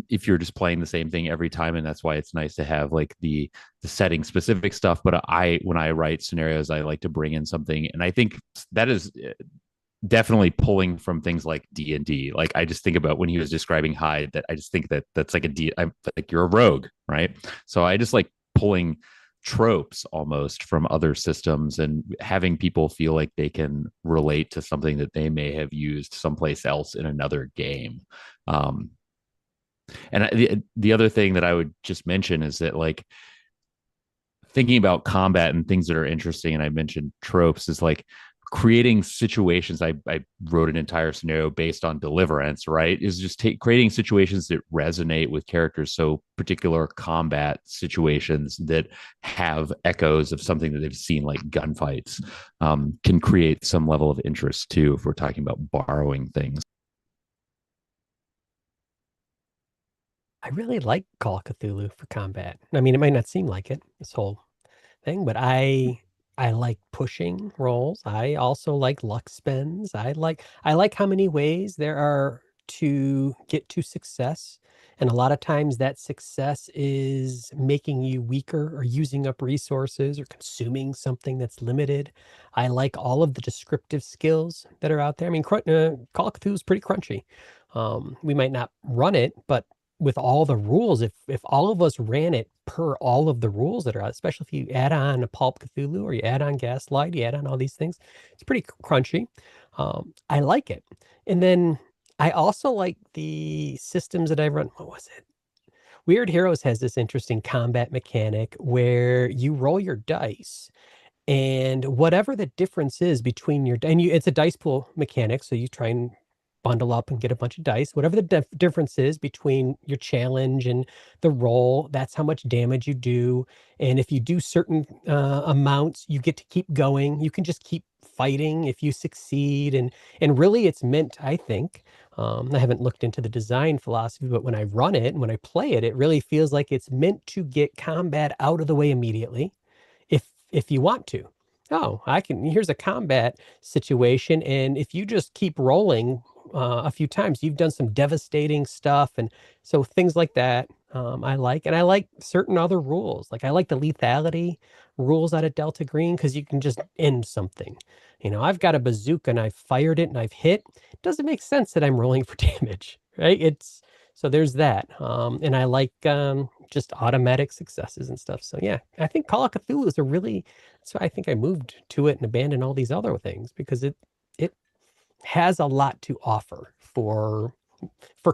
if you're just playing the same thing every time, and that's why it's nice to have like the setting specific stuff. But when I write scenarios, I like to bring in something, and I think that is definitely pulling from things like D&D. Like I just think about when he was describing Hyde, that I just think that that's like I'm like, you're a rogue, right? So I just like pulling tropes almost from other systems and having people feel like they can relate to something that they may have used someplace else in another game. And the other thing that I would just mention is that, like, thinking about combat and things that are interesting, and I mentioned tropes, is like creating situations. I wrote an entire scenario based on Deliverance, right? Is just creating situations that resonate with characters. So particular combat situations that have echoes of something that they've seen, like gunfights, can create some level of interest too, if we're talking about borrowing things. I really like Call of Cthulhu for combat. I mean, it might not seem like it, this whole thing, but I like pushing rolls. I also like luck spends. I like how many ways there are to get to success. And a lot of times that success is making you weaker or using up resources or consuming something that's limited. I like all of the descriptive skills that are out there. I mean, Call of Cthulhu is pretty crunchy. We might not run it, but with all the rules, if all of us ran it per all of the rules that are out, especially if you add on a Pulp Cthulhu or you add on Gaslight, you add on all these things, it's pretty crunchy. I like it. And then I also like the systems that I've run. What was it? Weird Heroes has this interesting combat mechanic where you roll your dice, and whatever the difference is between it's a dice pool mechanic, so you try and bundle up and get a bunch of dice. Whatever the difference is between your challenge and the roll, that's how much damage you do. And if you do certain amounts, you get to keep going. You can just keep fighting if you succeed. And really, it's meant, I think. I haven't looked into the design philosophy, but when I run it and when I play it, it really feels like it's meant to get combat out of the way immediately if you want to. Oh, here's a combat situation, and if you just keep rolling a few times, you've done some devastating stuff. And so things like that, I like. And I like certain other rules. Like I like the lethality rules out of Delta Green, because you can just end something. I've got a bazooka and I've fired it and I've hit. It doesn't make sense that I'm rolling for damage, right? So there's that. And I like just automatic successes and stuff. So yeah, I think Call of Cthulhu is that's why I think I moved to it and abandoned all these other things, because it has a lot to offer for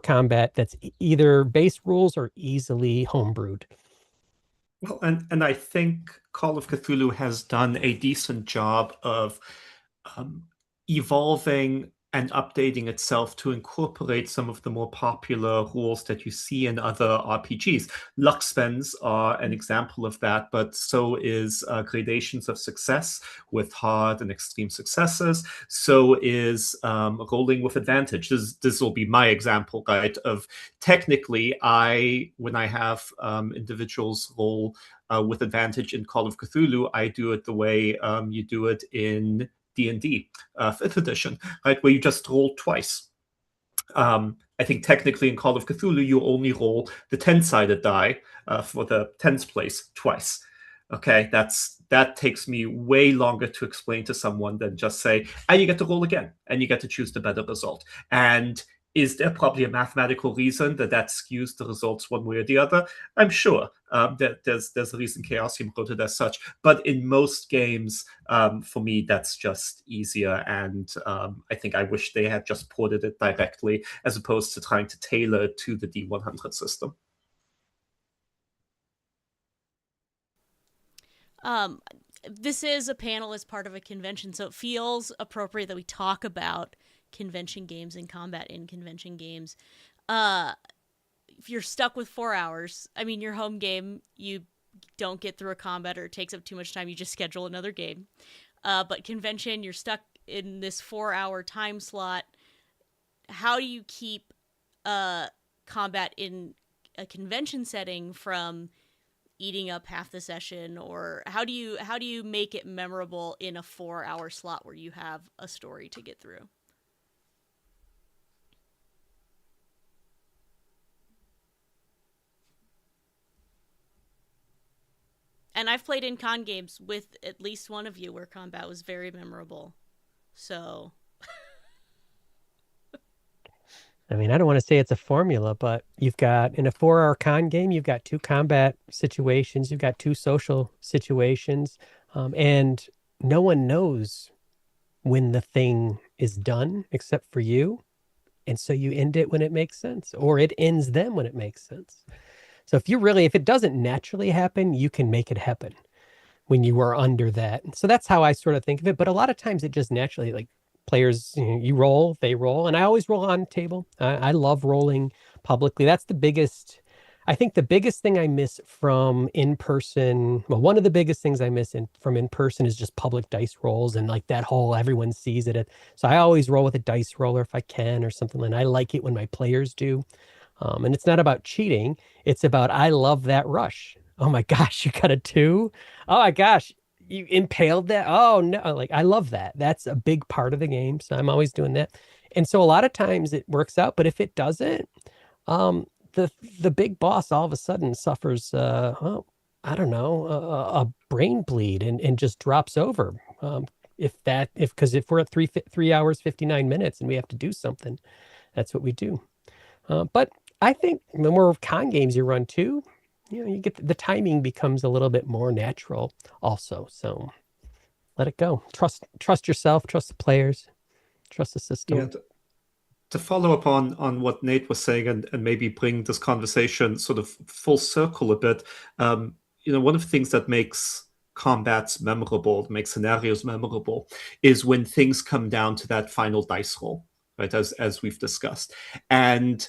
combat that's either base rules or easily homebrewed. Well, and I think Call of Cthulhu has done a decent job of evolving and updating itself to incorporate some of the more popular rules that you see in other RPGs. Luck spends are an example of that, but so is Gradations of Success with hard and extreme successes. So is Rolling with Advantage. This will be my example, right? Of technically, when I have individuals roll with advantage in Call of Cthulhu, I do it the way you do it in D&D 5th edition, right, where you just roll twice. I think technically in Call of Cthulhu, you only roll the 10-sided die for the tens place twice. Okay, that takes me way longer to explain to someone than just say, you get to roll again, and you get to choose the better result. And is there probably a mathematical reason that skews the results one way or the other? I'm sure that there's a reason Chaosium wrote it as such. But in most games, for me, that's just easier. And I think I wish they had just ported it directly as opposed to trying to tailor it to the D100 system. This is a panel as part of a convention, so it feels appropriate that we talk about convention games and combat in convention games. If you're stuck with 4 hours, your home game, you don't get through a combat or it takes up too much time, you just schedule another game. But convention, you're stuck in this 4-hour time slot. How do you keep combat in a convention setting from eating up half the session, or how do you make it memorable in a 4-hour slot where you have a story to get through? And I've played in con games with at least one of you where combat was very memorable. So I don't want to say it's a formula, but you've got, in a 4-hour con game, you've got 2 combat situations, you've got 2 social situations, and no one knows when the thing is done except for you. And so you end it when it makes sense, or it ends them when it makes sense. So if it doesn't naturally happen, you can make it happen when you are under that. So that's how I sort of think of it. But a lot of times it just naturally, like, players, you roll, they roll, and I always roll on table. I love rolling publicly. That's I think the biggest thing I miss from in-person, well, one of the biggest things I miss from in-person is just public dice rolls, and like that whole everyone sees it. So I always roll with a dice roller if I can or something, and I like it when my players do. And it's not about cheating. It's about, I love that rush. Oh my gosh, you got a 2? Oh my gosh, you impaled that. Oh no, like I love that. That's a big part of the game. So I'm always doing that. And so a lot of times it works out, but if it doesn't, the big boss all of a sudden suffers, I don't know, a brain bleed and just drops over. Because if we're at 3 hours, 59 minutes and we have to do something, that's what we do. But I think the more con games you run too, you get the timing becomes a little bit more natural also. So let it go. Trust yourself, trust the players, Trust the system. Yeah, to follow up on what Nate was saying and maybe bring this conversation sort of full circle a bit, one of the things that makes combats memorable, makes scenarios memorable, is when things come down to that final dice roll, right? As we've discussed. And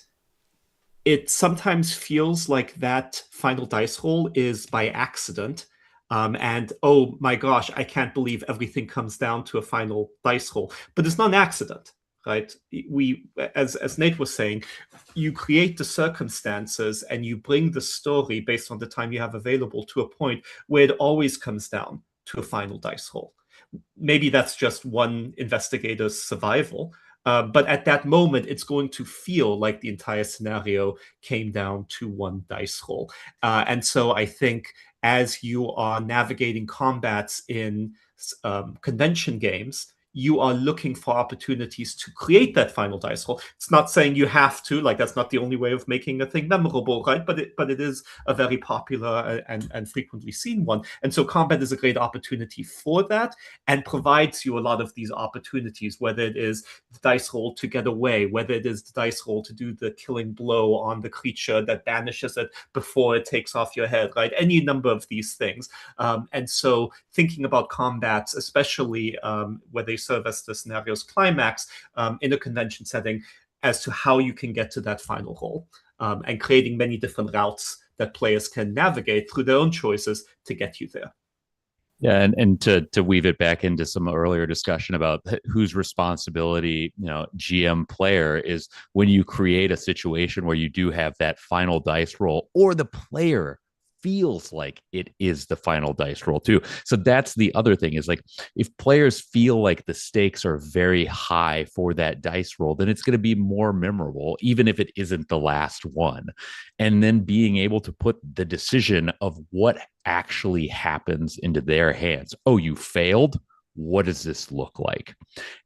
it sometimes feels like that final dice roll is by accident. And oh my gosh, I can't believe everything comes down to a final dice roll. But it's not an accident, right? As Nate was saying, you create the circumstances and you bring the story based on the time you have available to a point where it always comes down to a final dice roll. Maybe that's just one investigator's survival, but at that moment, it's going to feel like the entire scenario came down to one dice roll. And so I think as you are navigating combats in convention games, you are looking for opportunities to create that final dice roll. It's not saying you have to, like that's not the only way of making a thing memorable, right? But it is a very popular and frequently seen one. And so combat is a great opportunity for that and provides you a lot of these opportunities, whether it is the dice roll to get away, whether it is the dice roll to do the killing blow on the creature that banishes it before it takes off your head, right? Any number of these things. And so thinking about combats, especially where they serve as the scenario's climax in a convention setting, as to how you can get to that final roll, and creating many different routes that players can navigate through their own choices to get you there. Yeah, and to weave it back into some earlier discussion about whose responsibility, GM player is when you create a situation where you do have that final dice roll, or the player feels like it is the final dice roll too. So that's the other thing, is like if players feel like the stakes are very high for that dice roll, then it's going to be more memorable, even if it isn't the last one. And then being able to put the decision of what actually happens into their hands. Oh, you failed? What does this look like?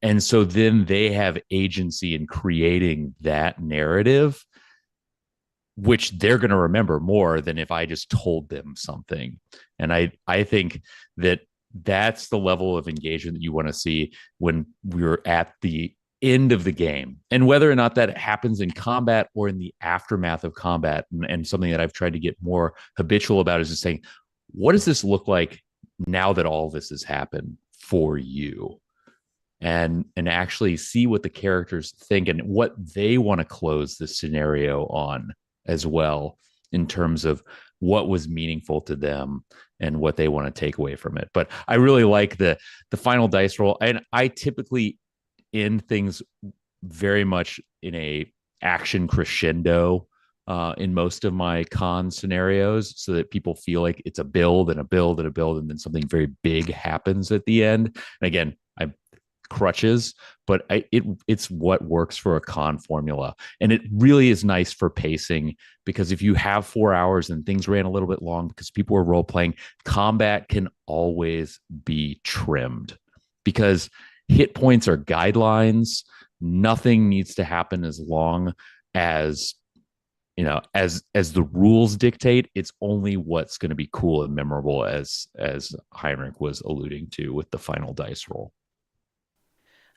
And so then they have agency in creating that narrative, which they're going to remember more than if I just told them something. And I think that that's the level of engagement that you want to see when we're at the end of the game. And whether or not that happens in combat or in the aftermath of combat, and something that I've tried to get more habitual about is just saying, what does this look like now that all this has happened for you? And actually see what the characters think and what they want to close the scenario on as well, in terms of what was meaningful to them and what they want to take away from it. But I really like the final dice roll, and I typically end things very much in a action crescendo in most of my con scenarios, so that people feel like it's a build and a build and a build, and then something very big happens at the end. And again, I crutches, but it's what works for a con formula. And it really is nice for pacing, because if you have 4 hours and things ran a little bit long because people were role playing, combat can always be trimmed, because hit points are guidelines. Nothing needs to happen as long as as the rules dictate. It's only what's going to be cool and memorable, as Heinrich was alluding to with the final dice roll.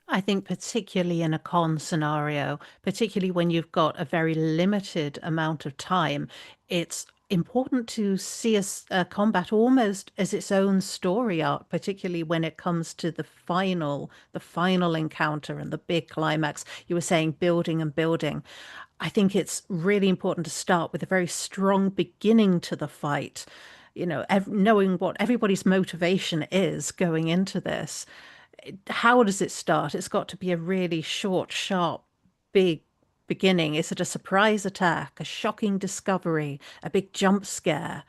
I think particularly in a con scenario, particularly when you've got a very limited amount of time, it's important to see a combat almost as its own story arc, particularly when it comes to the final encounter and the big climax. You were saying building and building. I think it's really important to start with a very strong beginning to the fight, knowing what everybody's motivation is going into this. How does it start? It's got to be a really short, sharp, big beginning. Is it a surprise attack, a shocking discovery, a big jump scare?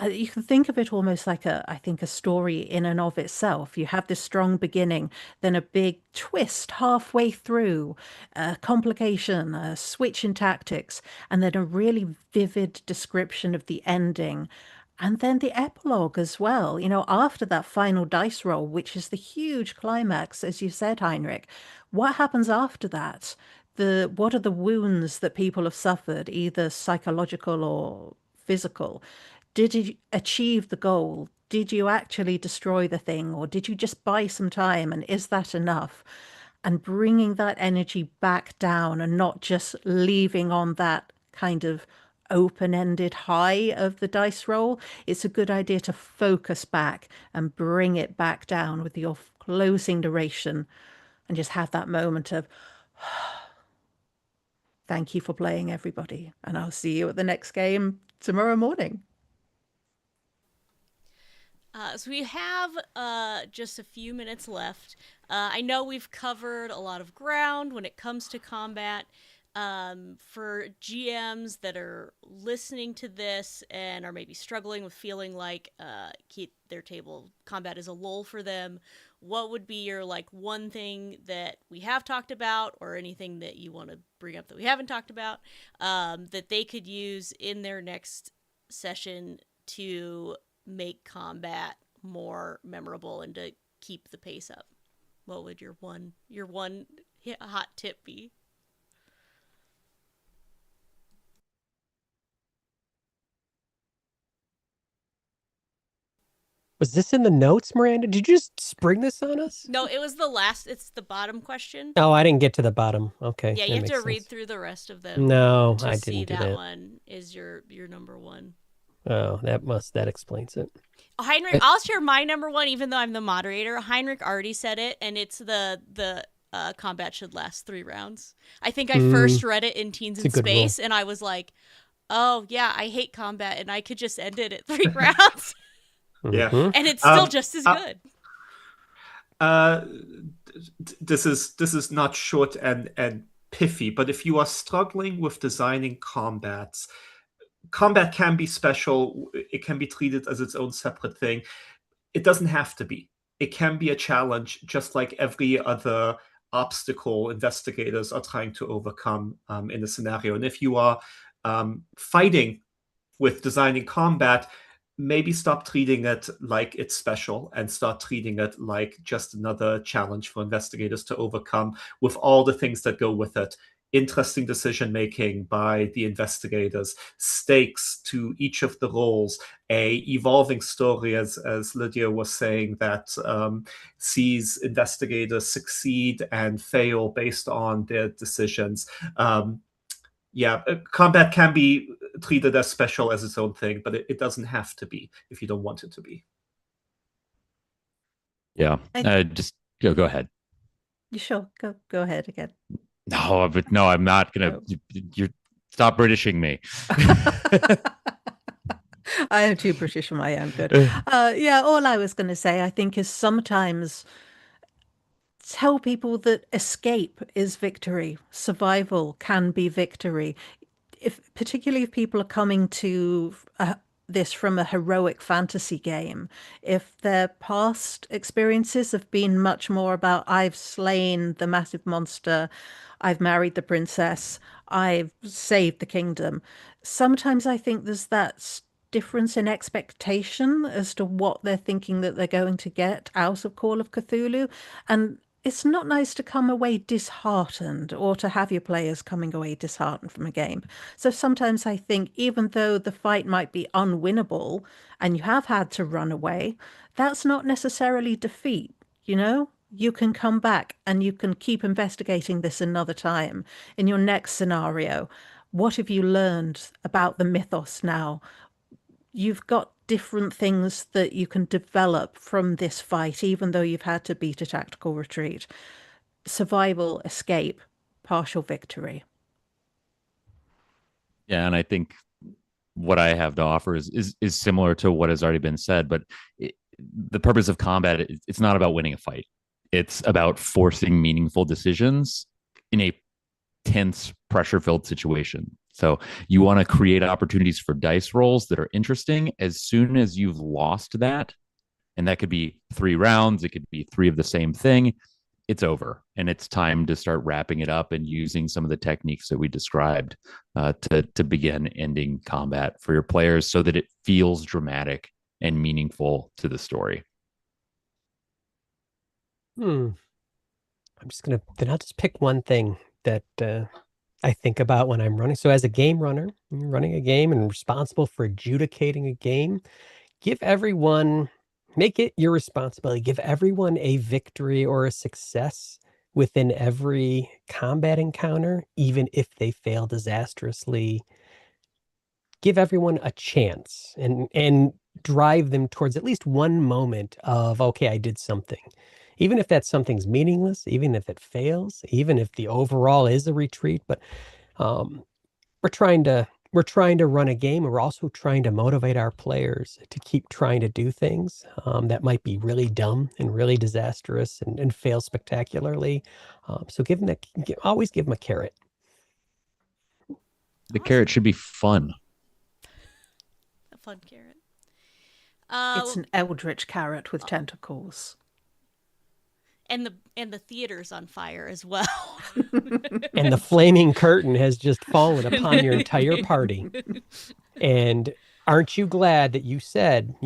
You can think of it almost like I think, a story in and of itself. You have this strong beginning, then a big twist halfway through, a complication, a switch in tactics, and then a really vivid description of the ending. And then the epilogue as well, after that final dice roll, which is the huge climax, as you said, Heinrich. What happens after that? What are the wounds that people have suffered, either psychological or physical? Did you achieve the goal? Did you actually destroy the thing, or did you just buy some time? And is that enough? and bringing that energy back down and not just leaving on that kind of open-ended high of the dice roll. It's a good idea to focus back and bring it back down with your closing duration and just have that moment of thank you for playing, everybody, and I'll see you at the next game tomorrow morning. So we have just a few minutes left. I know we've covered a lot of ground when it comes to combat. For GMs that are listening to this and are maybe struggling with feeling like their table combat is a lull for them, what would be your one thing that we have talked about, or anything that you want to bring up that we haven't talked about, that they could use in their next session to make combat more memorable and to keep the pace up? What would your one hot tip be? Was this in the notes, Miranda? Did you just spring this on us? No, it was it's the bottom question. Oh, I didn't get to the bottom. Okay. Yeah, you have to read through the rest of them. No, to I see didn't do that that. one is your number one. Oh, that explains it. Heinrich, I'll share my number one, even though I'm the moderator. Heinrich already said it, and it's the combat should last 3 rounds. I think I first read it in Teens in Space, and I was like, oh yeah, I hate combat, and I could just end it at 3 rounds. Yeah, and it's still just as good. This is not short and pithy, but if you are struggling with designing combats, combat can be special. It can be treated as its own separate thing. It doesn't have to be. It can be a challenge, just like every other obstacle investigators are trying to overcome in a scenario. And if you are fighting with designing combat, maybe stop treating it like it's special and start treating it like just another challenge for investigators to overcome, with all the things that go with it. Interesting decision making by the investigators, stakes to each of the roles, a evolving story, as Lydia was saying, that sees investigators succeed and fail based on their decisions. Combat can be treated as special as its own thing, but it doesn't have to be if you don't want it to be. Yeah, just go ahead. You sure? Go ahead again. No, but no, I'm not gonna. You're stop Britishing me. I am too British for my own good. All I was going to say, I think, is sometimes tell people that escape is victory. Survival can be victory. Particularly if people are coming to this from a heroic fantasy game, if their past experiences have been much more about I've slain the massive monster, I've married the princess, I've saved the kingdom. Sometimes I think there's that difference in expectation as to what they're thinking that they're going to get out of Call of Cthulhu. And it's not nice to come away disheartened, or to have your players coming away disheartened from a game. So sometimes I think, even though the fight might be unwinnable and you have had to run away, that's not necessarily defeat. You can come back and you can keep investigating this another time in your next scenario. What have you learned about the mythos now? You've got different things that you can develop from this fight, even though you've had to beat a tactical retreat. Survival, escape, partial victory. Yeah, and I think what I have to offer is similar to what has already been said, but the purpose of combat, it's not about winning a fight. It's about forcing meaningful decisions in a tense, pressure-filled situation. So you want to create opportunities for dice rolls that are interesting. As soon as you've lost that, and that could be 3 rounds, it could be 3 of the same thing, it's over. And it's time to start wrapping it up and using some of the techniques that we described to begin ending combat for your players so that it feels dramatic and meaningful to the story. I'm just I'll just pick one thing that I think about when I'm running. So as a game runner, running a game and responsible for adjudicating a game, make it your responsibility. Give everyone a victory or a success within every combat encounter, even if they fail disastrously. Give everyone a chance and drive them towards at least one moment of, okay, I did something. Even if that something's meaningless, even if it fails, even if the overall is a retreat, but we're trying to run a game, and we're also trying to motivate our players to keep trying to do things that might be really dumb and really disastrous and fail spectacularly. So always give them a carrot. The carrot should be fun. A fun carrot. It's an eldritch carrot with tentacles. And the theater's on fire as well. And the flaming curtain has just fallen upon your entire party. And aren't you glad that you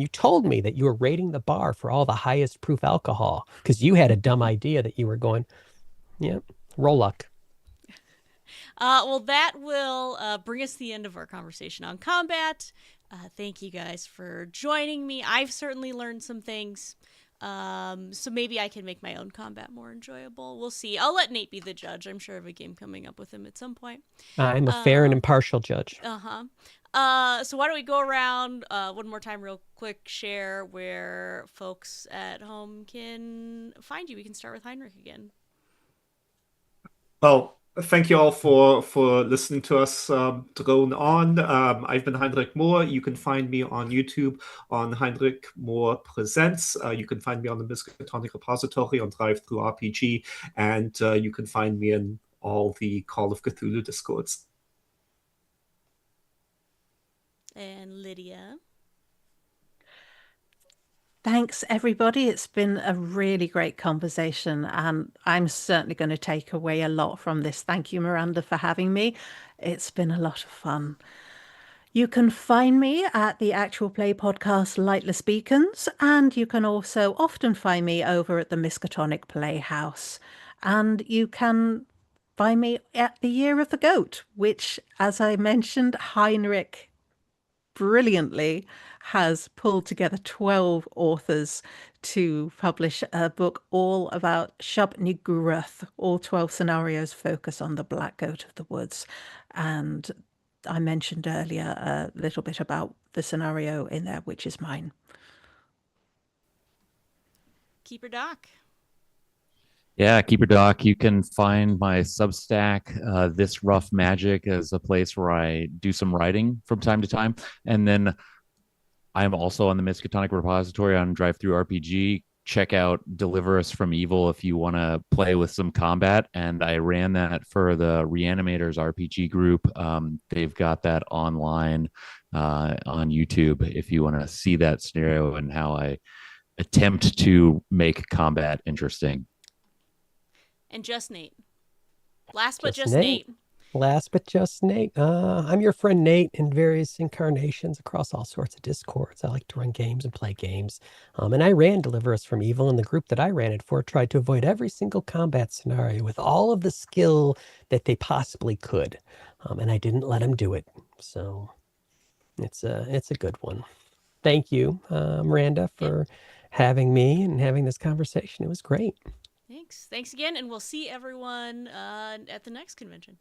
told me that you were rating the bar for all the highest proof alcohol? Because you had a dumb idea that you were going, yeah, roll luck. Well, that will bring us to the end of our conversation on combat. Thank you guys for joining me. I've certainly learned some things. So maybe I can make my own combat more enjoyable. We'll see. I'll let Nate be the judge. I'm sure of a game coming up with him at some point. I'm a fair and impartial judge. So why don't we go around one more time real quick, share where folks at home can find you. We can start with Heinrich again. Well, thank you all for listening to us drone on. I've been Heinrich Moore. You can find me on YouTube on Heinrich Moore Presents. You can find me on the Miskatonic repository on Drive Through RPG, and you can find me in all the Call of Cthulhu Discords. And Lydia. Thanks, everybody. It's been a really great conversation, and I'm certainly going to take away a lot from this. Thank you, Miranda, for having me. It's been a lot of fun. You can find me at the Actual Play podcast, Lightless Beacons, and you can also often find me over at the Miskatonic Playhouse. And you can find me at the Year of the Goat, which, as I mentioned, Heinrich brilliantly has pulled together 12 authors to publish a book all about Shub-Niggurath. All 12 scenarios focus on the Black Goat of the Woods. And I mentioned earlier a little bit about the scenario in there, which is mine. Keeper Doc. Yeah, Keeper Doc. You can find my Substack, This Rough Magic, as a place where I do some writing from time to time. And then I'm also on the Miskatonic repository on Drive Through RPG. Check out Deliver Us from Evil if you want to play with some combat. And I ran that for the Reanimators RPG group. They've got that online on YouTube if you want to see that scenario and how I attempt to make combat interesting. And just Nate. Last but just Nate. Last but just Nate. I'm your friend Nate in various incarnations across all sorts of Discords. I like to run games and play games. And I ran Deliver Us from Evil, and the group that I ran it for tried to avoid every single combat scenario with all of the skill that they possibly could. And I didn't let them do it. So it's a good one. Thank you, Miranda, for having me and having this conversation. It was great. Thanks again, and we'll see everyone at the next convention.